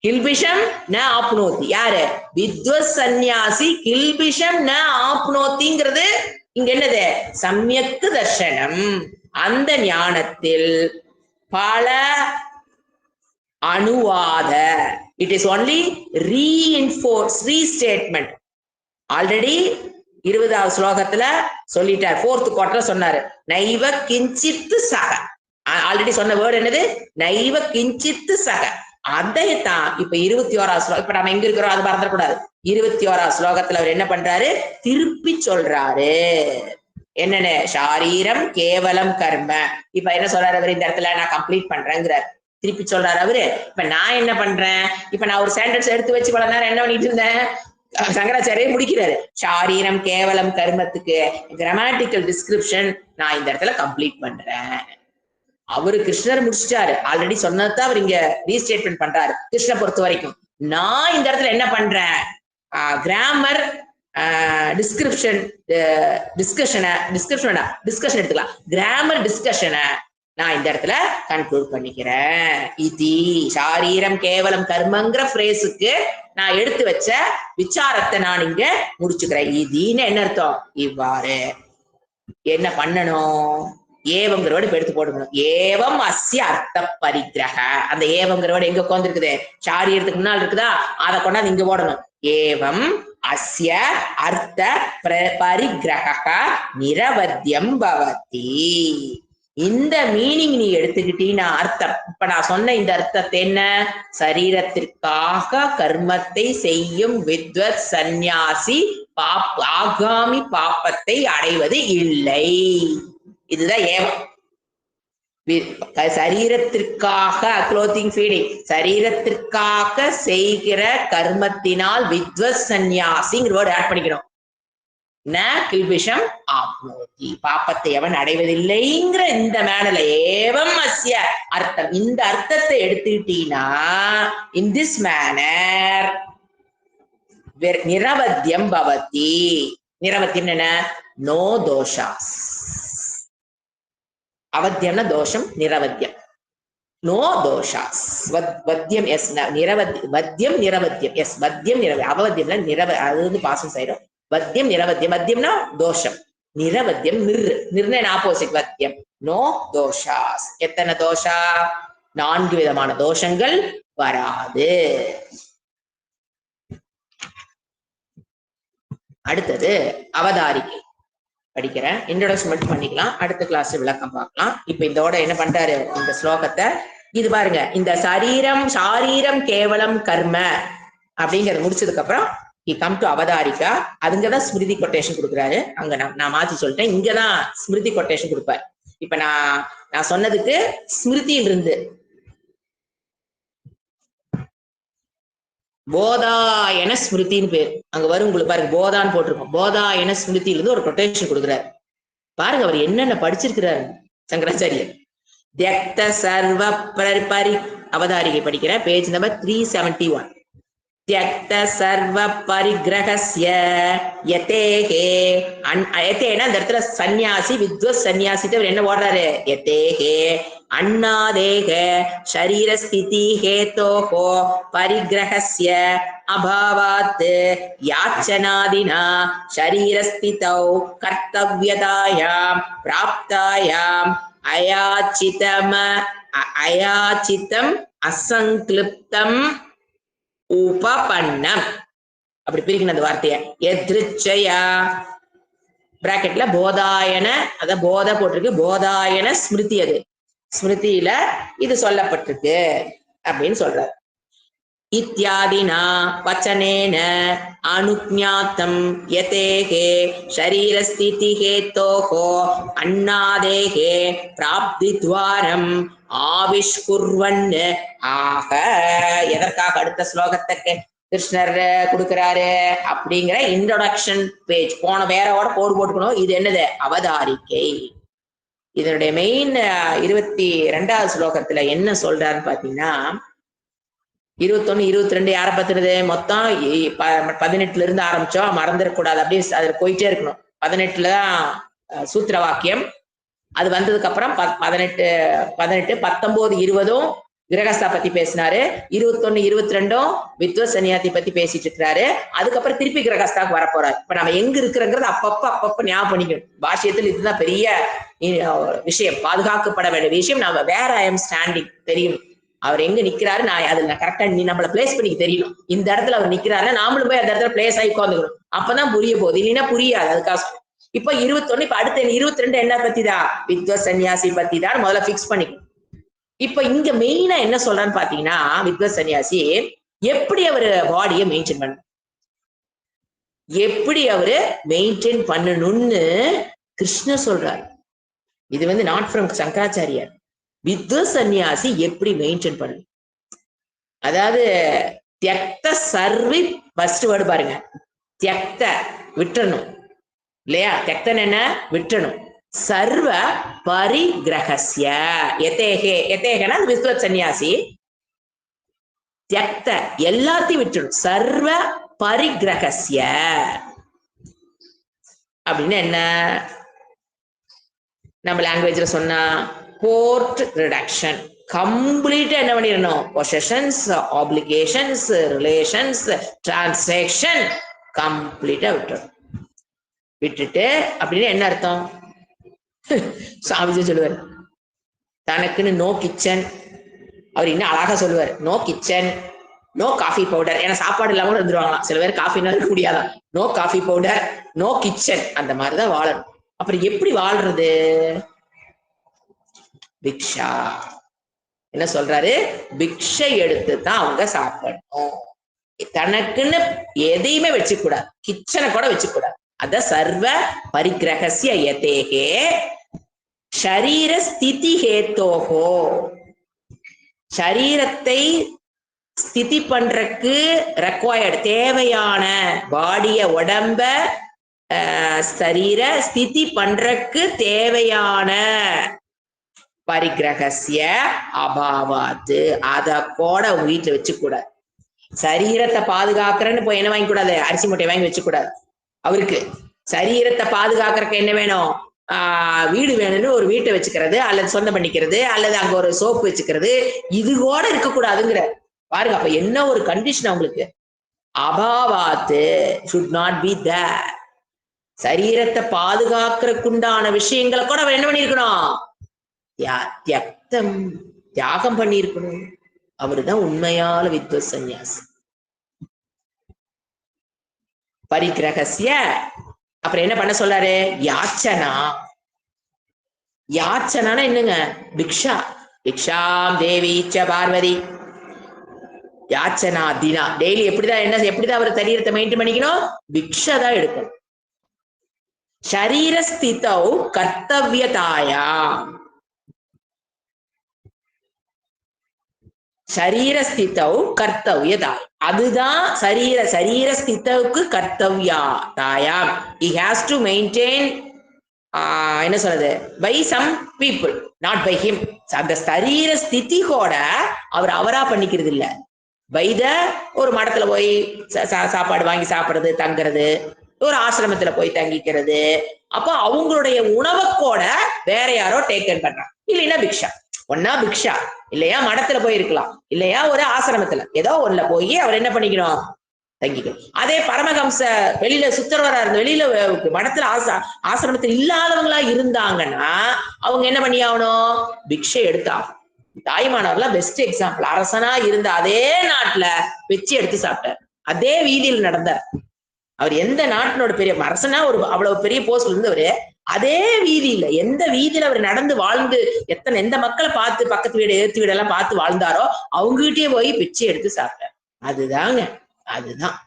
கில்பிஷம் ந ஆப்னோதி யாரு வித்வத் சந்நியாசி கில்பிஷம் ந ஆப்னோதிங்கிறது இங்க என்னது சமயக்கு தர்சனம் அந்த ஞானத்தில் பல அனுவாத it is only reinforce restatement already 20வது ஸ்லோகத்துல சொல்லிட்டார் 4th குவார்டர்ல சொன்னாரு நைவ கிஞ்சித்து சக ஆல்ரெடி சொன்ன வேர்டு என்னது நைவ கிஞ்சித்து சக அதைத்தான் இப்ப 21வது ஸ்லோகம் இப்ப நம்ம எங்க இருக்கிறோம் அது மறந்துடக்கூடாது 21வது ஸ்லோகத்துல அவர் என்ன பண்றாரு திருப்பி சொல்றாரு என்னன்னு ஷாரீரம் கேவலம் கர்ம இப்ப என்ன சொல்றாரு அவர் இந்த இடத்துல நான் கம்ப்ளீட் பண்றேங்கிறார் திருப்பி சொல்றாரு அவரு இப்ப நான் என்ன பண்றேன் இப்ப நான் ஒரு சென்டென்ஸ் எடுத்து வச்சு பல நேரம் என்ன பண்ணிட்டு இருந்தேன் சங்கராச்சாரிய முடிக்கிறாரு ஷாரீரம் கேவலம் கர்மத்துக்கு கிராமட்டிக்கல் டிஸ்கிரிப்ஷன் நான் இந்த இடத்துல கம்ப்ளீட் பண்றேன் அவரு கிருஷ்ணர் முடிச்சிட்டாரு ஆல்ரெடி சொன்னதான் அவர் இங்க ரீஸ்டேட்மெண்ட் பண்றாரு கிருஷ்ண பொறுத்த வரைக்கும் நான் இந்த இடத்துல என்ன பண்றேன் கிராமர் டிஸ்கிரிப்ஷன் டிஸ்கஷன் எடுத்துக்கலாம் கிராமர் டிஸ்கஷனை நான் இந்த இடத்துல கன்க்ளூட் பண்ணிக்கிறேன் இதி ஷாரீரம் கேவலம் கர்மங்கிற ஃப்ரேஸுக்கு நான் எடுத்து வச்ச விசாரத்தை நான் இங்க முடிச்சுக்கிறேன் இதின்னு என்ன அர்த்தம் இவ்வாறு என்ன பண்ணணும் ஏவங்கிறவோட இப்ப எடுத்து போடணும் ஏவம் அஸ்ய அர்த்த பரிகிரக அந்த ஏவங்கிறவோட எங்க உட்காந்துருக்குது ஷாரீரத்துக்கு முன்னால் இருக்குதா அதை கொண்டாந்து இங்க போடணும் ஏவம் அஸ்ய அர்த்த பரிகிரக நிரவத்தியம் பவதி இந்த மீனிங் நீ எடுத்துக்கிட்டீன்னா அர்த்தம் இப்ப நான் சொன்ன இந்த அர்த்தத்தை என்ன சரீரத்திற்காக கர்மத்தை செய்யும் வித்வத் சந்நியாசி ஆகாமி பாப்பத்தை அடைவது இல்லை இதுதான் ஏவம் சரீரத்திற்காக க்ளோத்திங் ஃபீடிங் சரீரத்திற்காக செய்கிற கர்மத்தினால் வித்வத் சந்நியாசிங்கிற வேர்டு ஆட் பண்ணிக்கணும் ந கில்பிஷம் ஆப்னோதி பாப்பத்தை அவன் அடைவதில்லைங்கிற இந்த மேனல ஏவம் அஸ்ய அர்த்தம் இந்த அர்த்தத்தை எடுத்துக்கிட்டீங்கன்னா இன் திஸ் மேனர் நிரவத்தியம் பவதி நிரவத்தியம் என்ன நோ தோஷாஸ் அவத்தியம்னா தோஷம் நிரவத்தியம் நோ தோஷாஸ் வத்தியம் எஸ் வத்தியம் நிரவத்தியம் எஸ் வத்தியம் அவத்தியம்னா அது வந்து பாசம் சைடும் வத்தியம் நிரவத்தியம் வத்தியம்னா தோஷம் நிரவத்தியம் நிர்ணய ஆப்போசிட் வத்தியம் நோ தோஷாஸ் எத்தனை தோஷா 4 விதமான தோஷங்கள் வராது அடுத்தது அவதாரிகை படிக்கிறேன் இன்ட்ரோடக்ஷன் மட்டும் பண்ணிக்கலாம் அடுத்த கிளாஸ் விளக்கம் பார்க்கலாம் இப்ப இதோட என்ன பண்றாரு இந்த ஸ்லோகத்தை இது பாருங்க இந்த சாரீரம் கேவலம் கர்ம அப்படிங்கறத முடிச்சதுக்கு அப்புறம் கம் டு அவதாரிகா அதுங்கதான் ஸ்மிருதி கொட்டேஷன் கொடுக்குறாரு அங்க நான் மாத்தி சொல்லிட்டேன் இங்கதான் ஸ்மிருதி கொட்டேஷன் கொடுப்பாரு இப்ப நான் சொன்னதுக்கு ஸ்மிருதியிலிருந்து போதாயன ஸ்மிருதின்னு பேர் அங்க வரும் உங்களுக்கு பாருங்க போதான்னு போட்டிருக்கோம் போதாயன ஸ்மிருதியிலிருந்து ஒரு கொட்டேஷன் கொடுக்குறாரு பாருங்க அவர் என்னென்ன படிச்சிருக்கிறாரு சங்கராச்சாரியர் தியக்த சர்வ பரி அவதாரிகை படிக்கிறேன் பேஜ் நம்பர் 371 தியக்த சர்வ பரிகிரகஸ்ய யதேஹே யதேனா இந்த இடத்துல சன்னியாசி வித்வத் சன்னியாசி என்ன ஓடுறாரு யதேஹே அண்ணாதேக ஷரீர ஸ்திதி ஹேதோஹோ பரிகிரகஸ்ய அபாவாத் யாச்சனாதினா ஷரீர ஸ்திதௌ கர்த்தவ்யதாயாம் பிராப்தாயாம் அயாச்சிதம் அசங்கிளிப்தம் உபபன்னம் அப்படி பிரிக்கணும் அந்த வார்த்தைய எதிர்ச்சயா பிராக்கெட்ல போதாயன அத போத போட்டிருக்கு போதாயன ஸ்மிருதி அது ஸ்மிருதியில இது சொல்லப்பட்டிருக்கு அப்படின்னு சொல்றாரு இத்தியாதினா வச்சனேன அனுஜ்ஞாதம் யதேஹே ஷரீரஸ்திதி ஹேதோஹோ அண்ணாதேஹே பிராப்தி துவாரம் ஆவிஷ்குர்வன் ஆக எதற்காக அடுத்த ஸ்லோகத்தை கிருஷ்ணர் கொடுக்கிறாரு அப்படிங்கிற இன்ட்ரோடக்ஷன் பேஜ் போன வேறோட போட்டுக்கணும் இது என்னது அவதாரிக்கை இதனுடைய மெயின் 22வது ஸ்லோகத்துல என்ன சொல்றாருன்னு பாத்தீங்கன்னா, 21, 22 யாரை பத்துறது? மொத்தம் 18ல இருந்து ஆரம்பிச்சோம், மறந்துடக்கூடாது, அப்படியே அதுல போயிட்டே இருக்கணும். 18ல தான் சூத்திர வாக்கியம். அது வந்ததுக்கு அப்புறம் 18, 19, 20ம் கிரகஸ்தா பத்தி பேசினாரு. 21, 22ம் வித்வ சன்னியாசி பத்தி பேசிட்டு இருக்கிறாரு. அதுக்கப்புறம் திருப்பி கிரகஸ்தாக்கு வரப்போறாரு. இப்ப நம்ம எங்க இருக்கிறோங்கிறது அப்பப்ப ஞாபகம் பண்ணிக்கணும். பாஷ்யத்தில் இதுதான் பெரிய விஷயம், பாதுகாக்கப்பட வேண்டிய விஷயம். நம்ம வேற ஐ எம் ஸ்டாண்டிங் தெரியும், அவர் எங்க நிக்கிறாரு, நான் அதுல கரெக்டா நம்மள பிளேஸ் பண்ணிக்க தெரியணும். இந்த இடத்துல அவர் நிக்கிறாரு, நாமளும் போய் அந்த இடத்துல பிளேஸ் ஆகி உட்காந்துக்கணும். அப்பதான் புரிய போகுது, இல்லைன்னா புரியாது. அதுக்காக இப்ப 21, இப்ப அடுத்த 22 என்ன பத்திதான்? வித்வ சன்னியாசி பத்தி தான் முதல்ல பிக்ஸ் பண்ணிக்கணும். இப்ப இங்க மெயினா என்ன சொல்றான்னு பாத்தீங்கன்னா, வித்வ சன்னியாசி எப்படி அவரு பாடியை மெயின்டைன் பண்ண, எப்படி அவரு மெயின்டைன் பண்ணணும்னு கிருஷ்ணர் சொல்றாரு. இது நாட் ஃப்ரம் சங்கராச்சாரியார். வித்வ சன்னியாசி எப்படி மெயின்டைன் பண்ணணும், அதாவது தியக்த சர்வி ஃபர்ஸ்ட் வேர்டு பாருங்க, தியக்த விட்டுறணும் இல்லையா? தியக்தன் என்ன? விட்டுறணும். சர்வ பரிகிரகஸ்ய யதேகே, யதேகனா வித்வ சன்னியாசி தியக்த எல்லாத்தையும் விட்டுடும். சர்வ பரிகிரகஸ்ய அப்படின்னு என்ன நம்ம லாங்குவேஜ்ல சொன்னா, போர்ட் ரிடக்ஷன். கம்ப்ளீட்டா என்ன பண்ணிடணும்? பொசஷன்ஸ், ஆப்ளிகேஷன்ஸ், ரிலேஷன்ஸ், டிரான்சாக்ஷன் கம்ப்ளீட்டா விட்டுடும். விட்டுட்டு அப்படின்னு என்ன அர்த்தம்? சாமிஜி சொல்லுவார், தனக்குன்னு நோ கிச்சன். அவர் இன்னும் அழகா சொல்லுவார், no kitchen, no coffee powder. ஏன்னா சாப்பாடு இல்லாம கூட இருந்துருவாங்களாம் சில பேர், காஃபின்னா இருக்க முடியாதான். No coffee powder, no kitchen, அந்த மாதிரிதான் வாழணும். அப்புறம் எப்படி வாழ்றது? பிக்ஷா. என்ன சொல்றாரு? பிக்ஷை எடுத்து தான் அவங்க சாப்பிடணும். தனக்குன்னு எதையுமே வச்சுக்கூடாது, கிச்சனை கூட வச்சுக்கூடாது. அத சர்வ பரிகிரகஸ்ய யதேகே ஷரீர ஸ்திதி ஹேத்தோஹோ. சரீரத்தை ஸ்திதி பண்றதுக்கு ரெக்வயர்டு தேவையான பாடிய உடம்ப சரீர ஸ்திதி பண்றதுக்கு தேவையான பரிகிரகஸ்ய அபாவாத்து, அத கூட வீட்டுல வச்சுக்கூடாது. சரீரத்தை பாதுகாக்கிறன்னு போய் என்ன வாங்கி கூடாது? அரிசி மூட்டை வாங்கி வச்சுக்கூடாது. அவருக்கு சரீரத்தை பாதுகாக்கிறதுக்கு என்ன வேணும்? வீடு வேணும்னு ஒரு வீட்டை வச்சுக்கிறது, அல்லது சொந்தம் பண்ணிக்கிறது, அல்லது அங்க ஒரு சோப்பு வச்சுக்கிறது, இது கூட இருக்கக்கூடாதுங்கிற பாருங்க. அப்ப என்ன ஒரு கண்டிஷன் அவங்களுக்கு? அபாவாத்து, should not be there. சரீரத்தை பாதுகாக்கிறதுக்குண்டான விஷயங்களை கூட அவர் என்ன பண்ணிருக்கணும்? தியாகம் பண்ணிருக்கணும். அவருதான் உண்மையால வித்வ சன்னியாசி. பரிகிரகஸ்ய அப்புறம் என்ன பண்ண சொல்றாரு? யாச்சனா. யாச்சனா என்னங்க? பிக்ஷா. பிக்ஷாம் தேவி ச பார்வதி. யாச்சனா தினா. டெய்லி எப்படிதான் அவர் சரீரத்தை மெயின்டைன் பண்ணிக்கணும்? பிக்ஷா தான் எடுக்கணும். ஷரீரஸ்திதௌ கர்த்தவ்யதாயா. சரீரஸ்திதௌ கர்த்தவ்யதாய், அதுதான் சரீரஸ்திதவுக்கு கர்த்தவ்யதாயா. he has to maintain என்ன சொல்றது, by some people, not by him. அந்த சரீர ஸ்திதி கூட அவர் அவரா பண்ணிக்கிறது இல்ல. வைத ஒரு மடத்துல போய் சாப்பாடு வாங்கி சாப்பிடுறது, தங்குறது, ஒரு ஆசிரமத்துல போய் தங்கிக்கிறது, அப்ப அவங்களுடைய உணவை கூட வேற யாரோ டேக்கன் பண்றாங்க. இல்லைன்னா பிக்ஷா, ஒன்னா பிக்ஷா, இல்லையா மடத்துல போய் இருக்கலாம், இல்லையா ஒரு ஆசிரமத்துல ஏதோ ஒண்ணுல போய் அவர் என்ன பண்ணிக்கணும்? தங்கிக்கணும். அதே பரமஹம்ச வெளியில சுத்தரவரா இருந்த, வெளியில மடத்துல ஆசிரமத்தில் இல்லாதவங்களா இருந்தாங்கன்னா அவங்க என்ன பண்ணி ஆகணும்? பிக்ஷை எடுத்தாகும். தாய்மானவர்லாம் பெஸ்ட் எக்ஸாம்பிள். அரசனா இருந்த அதே நாட்டுல வச்சு எடுத்து சாப்பிட்டார், அதே வீதியில் நடந்தார். அவர் எந்த நாட்டினோட பெரிய அரசனா ஒரு அவ்வளவு பெரிய போஸ்ட்ல இருந்தவரு, அதே வீதியில எந்த வீதியில அவர் நடந்து வாழ்ந்து எந்த மக்களை பார்த்து பக்கத்து வீடு ஏத்து வீடு எல்லாம் பார்த்து வாழ்ந்தாரோ அவங்ககிட்டயே போய் பிச்சை எடுத்து சாப்பிட்டார். அதுதாங்க, அதுதான்.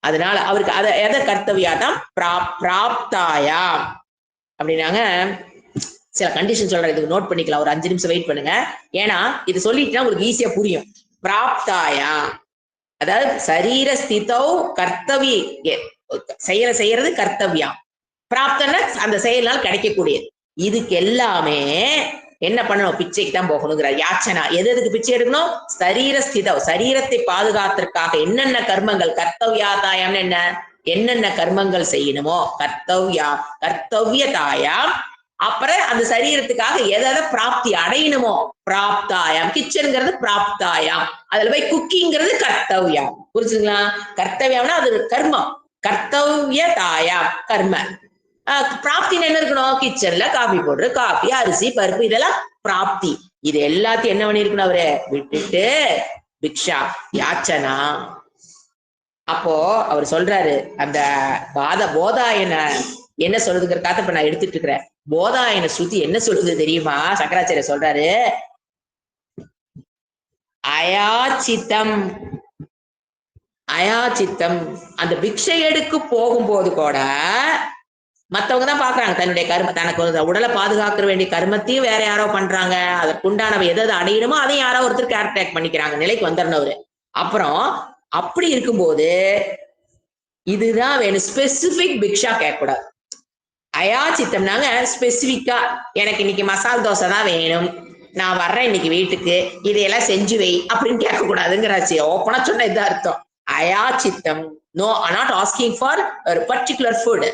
அதனால அவருக்கு எதை கர்த்தவியாதான் பிராப்தாயா அப்படின்னாங்க. சில கண்டிஷன் சொல்றேன், இதுக்கு நோட் பண்ணிக்கலாம், ஒரு 5 நிமிஷம் வெயிட் பண்ணுங்க. ஏன்னா இது சொல்லிட்டுனா உங்களுக்கு ஈஸியா புரியும். பிராப்தாயா அதாவது சரீர ஸ்திதௌ கர்த்தவிய, செய்யறது கர்த்தவியா. பிராப்தன அந்த செயலால் கிடைக்கக்கூடியது. இதுக்கு எல்லாமே என்ன பண்ணணும்? பிச்சைக்கு தான் போகணுங்கிறார். யாச்சனா எதுக்கு பிச்சை எடுக்கணும்? சரீர ஸ்திதம், சரீரத்தை பாதுகாத்திற்காக என்னென்ன கர்மங்கள், கர்த்தவ்யாதாயம் என்ன, என்னென்ன கர்மங்கள் செய்யணுமோ கர்த்தவ்யதாயாம், அப்புறம் அந்த சரீரத்துக்காக எதை பிராப்தி அடையணுமோ பிராப்தாயாம். கிச்சன்ங்கிறது பிராப்தாயாம், அதுல போய் குக்கிங்கிறது கர்த்தவ்யம். புரிஞ்சுங்களா? கர்த்தவியம்னா அது கர்மம், கர்த்தவ்யதாயாம் கர்ம. பிராப்தின்னு என்ன இருக்கணும்? கிச்சன்ல காபி போடுற, காபி, அரிசி, பருப்பு, இதெல்லாம் பிராப்தி. இது எல்லாத்தையும் என்ன பண்ணிருக்கணும்? அவரு விட்டுட்டு பிக்ஷா யாச்சனா. அப்போ அவர் சொல்றாரு, அந்த போதாயன என்ன சொல்றதுங்கிறக்காக இப்ப நான் எடுத்துட்டு இருக்கிறேன். போதாயன ஸ்ருதி என்ன சொல்லுது தெரியுமா? சங்கராச்சாரியர் சொல்றாரு, அயாச்சித்தம். அயாச்சித்தம் அந்த பிக்ஷை எடுக்க போகும்போது கூட மத்தவங்க தான் பாக்குறாங்க தன்னுடைய கர்ம, தனக்கு உடலை பாதுகாக்க வேண்டிய கர்மத்தையும் வேற யாரோ பண்றாங்க, அதற்குண்டானவ எதை அடையணுமோ அதையும் யாரோ ஒருத்தர் கேர்டேக் பண்ணிக்கிறாங்க, நிலைக்கு வந்துடனவரு. அப்புறம் அப்படி இருக்கும்போது இதுதான் வேணும், ஸ்பெசிபிக் பிக்ஷா கேட்கக்கூடாது. அயாச்சித்தம்னாங்க ஸ்பெசிபிக்கா, எனக்கு இன்னைக்கு மசால் தோசை தான் வேணும், நான் வர்றேன் இன்னைக்கு வீட்டுக்கு, இதையெல்லாம் செஞ்சு வை அப்படின்னு கேட்கக்கூடாதுங்கிறாச்சு. ஓப்பனா சொன்ன இதுதான் அர்த்தம். அயாச்சித்தம், நோ, நாட் ஆஸ்கிங் ஃபார் ஒரு பர்டிகுலர் ஃபுட்,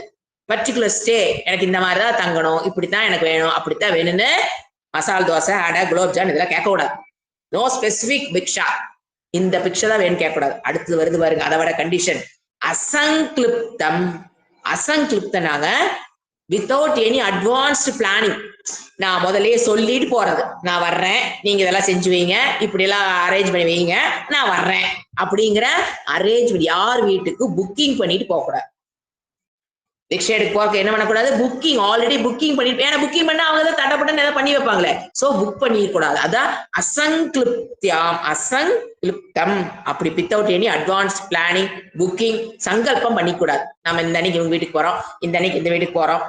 பர்டிகுலர் ஸ்டே, எனக்கு இந்த மாதிரிதான் தங்கணும், இப்படித்தான் எனக்கு வேணும், அப்படித்தான் வேணும்னு மசால் தோசை, அடை, குலோப்ஜான் இதெல்லாம் கேட்கக்கூடாது. நோ ஸ்பெசிபிக் பிக்ஷா, இந்த பிக்ஷா தான் வேணும் கேட்கக்கூடாது. அடுத்து வருது பாருங்க, அதை விட கண்டிஷன் அசங்கிளிப்தம். அசங்கிளிப்தனாக வித்தவுட் எனி அட்வான்ஸ்டு பிளானிங், நான் முதல்லயே சொல்லிட்டு போறது, நான் வர்றேன், நீங்க இதெல்லாம் செஞ்சு வைங்க, இப்படி எல்லாம் அரேஞ்ச் பண்ணி வைங்க, நான் வர்றேன் அப்படிங்கிற அரேஞ்ச்மெண்ட். யார் வீட்டுக்கு புக்கிங் பண்ணிட்டு போக கூடாது. பிக்ஷை எடுக்க போறதுக்கு என்ன பண்ணக்கூடாது? புக்கிங், ஆல்ரெடி புக்கிங் பண்ணிட்டு, ஏன்னா புக்கிங் பண்ணா அவங்க தான் தடப்பட்டு ஏதாவது பண்ணி வைப்பாங்களே, சோ புக் பண்ணிடக்கூடாது. அதான் அசங்கிளிப்தியாம், அசங்கிளிப்தம். அப்படி without any advance planning, booking, சங்கல்பம் பண்ணிக்கூடாது. நம்ம இந்த அன்னைக்கு இவங்க வீட்டுக்கு போறோம், இந்த அன்னைக்கு இந்த வீட்டுக்கு போறோம்,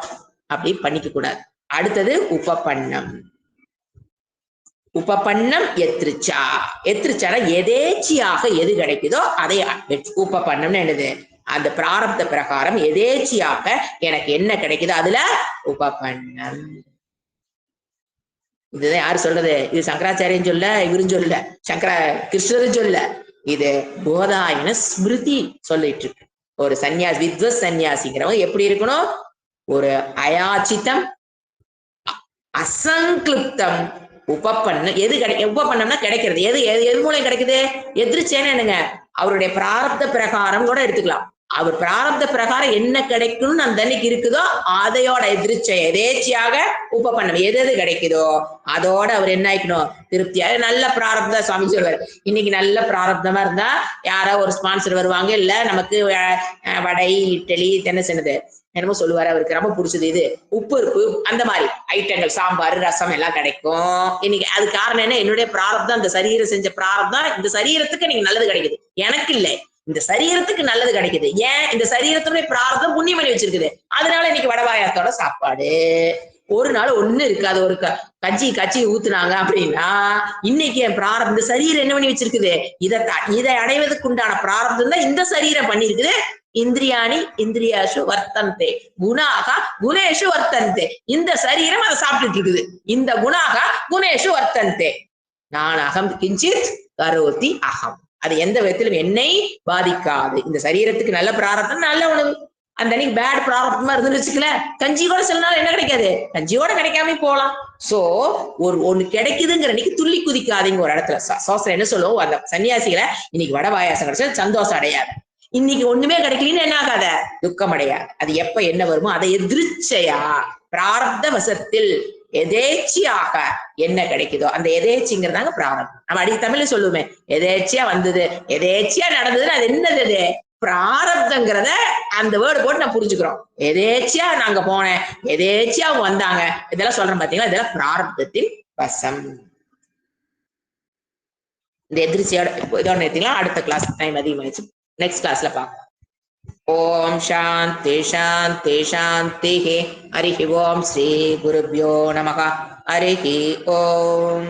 அப்படி பண்ணிக்க கூடாது. அடுத்தது உபபன்னம். உபபன்னம் எத்திருச்சா. எத்திருச்சானா எதேச்சியாக எது கிடைக்குதோ அதை உபபன்னம்னு என்னது? அந்த பிராரப்த பிரகாரம் எதேச்சியாக எனக்கு என்ன கிடைக்குதோ அதுல உபபன்னம். இதுதான் யாரு சொல்றது? இது சங்கராச்சாரியன் சொல்ல, இவரும் சொல்ல, கிருஷ்ணரும் சொல்ல, இது போதாயன ஸ்மிருதி சொல்லிட்டு இருக்கு. ஒரு சன்னியாசி, வித்வத் சன்னியாசிங்கிறவங்க எப்படி இருக்கணும்? ஒரு அயாச்சித்தம், அசங்கிளிப்தம், உபபன்னம். எது கிடைக்கும்? உபபன்னம்னா கிடைக்கிறது எது, எது மூலம் கிடைக்குது? எதிர்ச்சேன்னு என்னங்க? அவருடைய பிராரப்த பிரகாரம் கூட எடுத்துக்கலாம். அவர் பிராரப்த பிரகாரம் என்ன கிடைக்கும்னு அந்த அன்னைக்கு இருக்குதோ அதையோட எதிர்ச்சை, எதேச்சியாக உபபன்னம், எது எது கிடைக்குதோ அதோட அவர் என்ன ஆயிக்கணும்? திருப்தியாக. நல்ல பிராரப்த சுவாமி சொல்வார், இன்னைக்கு நல்ல பிராரப்தமா இருந்தா யாரோ ஒரு ஸ்பான்சர் வருவாங்க, இல்ல நமக்கு வடை, இட்லி, தென்னசென்னது என்னமோ சொல்லுவாரு, அவருக்கு ரொம்ப பிடிச்சது இது உப்பு இருப்பு, அந்த மாதிரி ஐட்டங்கள், சாம்பார், ரசம் எல்லாம் கிடைக்கும் இன்னைக்கு. அது காரணம் என்ன? என்னுடைய பிராரப்தம், இந்த சரீரம் செஞ்ச பிராரப்தம், இந்த சரீரத்துக்கு நீங்க நல்லது கிடைக்குது, எனக்கு இல்லை, இந்த சரீரத்துக்கு நல்லது கிடைக்குது. ஏன்? இந்த சரீரத்துடைய பிராரப்தம் புண்ணியம் பண்ணி வச்சிருக்குது, அதனால இன்னைக்கு வடவாயத்தோட சாப்பாடு. ஒரு நாள் ஒண்ணு இருக்காது, ஒரு கச்சி ஊத்துனாங்க அப்படின்னா இன்னைக்கு என் பிராரப்தம், இந்த சரீரம் என்ன பண்ணி வச்சிருக்குது? இதை அடைவதற்கு உண்டான பிராரப்தம் தான் இந்த சரீரம் பண்ணிருக்குது. இந்திரியாணி இந்திரியாஷு வர்த்தந்தே, குணாக குணேஷு வர்த்தந்தே. இந்த சரீரம் அதை சாப்பிட்டுட்டு இருக்குது. இந்த குணாக குணேஷு வர்த்தந்தே. நான் அகம் கிஞ்சித் கரோதி அகம். அது எந்த விதத்திலும் என்னை பாதிக்காது. இந்த சரீரத்துக்கு நல்ல பிராரப்தம், நல்ல உணவு. அந்த அன்னைக்கு பேட் பிராரப்தமா இருந்து வச்சுக்கல, கஞ்சி கூட சில நாள் என்ன கிடைக்காது, கஞ்சியோட கிடைக்காம போலாம். சோ ஒண்ணு கிடைக்குதுங்கிற அன்னைக்கு துள்ளி குதிக்காதீங்க. ஒரு இடத்துல சாஸ்திரம் என்ன சொல்லுவோம், அந்த சன்னியாசிகளை இன்னைக்கு வடை பாயாசம் கிடைச்சா சந்தோஷம் அடையாது, இன்னைக்கு ஒண்ணுமே கிடைக்கலன்னு என்ன ஆகாத, துக்கம் அடையாது. அது எப்ப என்ன வருமோ அதை எதிர்ச்சையா பிராரப்த வசத்தில் எதேச்சியாக என்ன கிடைக்குதோ அந்த எதேச்சிங்கிறதாங்க பிராரப்தம். நம்ம அடி தமிழ்ல சொல்லுவோமே, எதேச்சியா வந்தது, எதேச்சியா நடந்ததுன்னு அது என்னது? பிராரப்தங்கிறத அந்த வேர்டு போட்டு நான் புரிஞ்சுக்கிறோம். எதேச்சியா நாங்க போனேன், எதேச்சியா அவங்க வந்தாங்க, இதெல்லாம் சொல்றேன் பாத்தீங்களா, இதெல்லாம் பிராரப்தத்தின் வசம். இந்த எதிர்ச்சியோட இதோட நிறுத்திக்கலாம். அடுத்த கிளாஸ் டைம் அதிகமாயிடுச்சு, நெக்ஸ்ட் கிளாஸ்ல பார்க்கலாம். ஓம் சாந்தி சாந்தி சாந்தி. ஹரி ஓம் ஸ்ரீ குருப்யோ நமக. ஹரி ஓம்.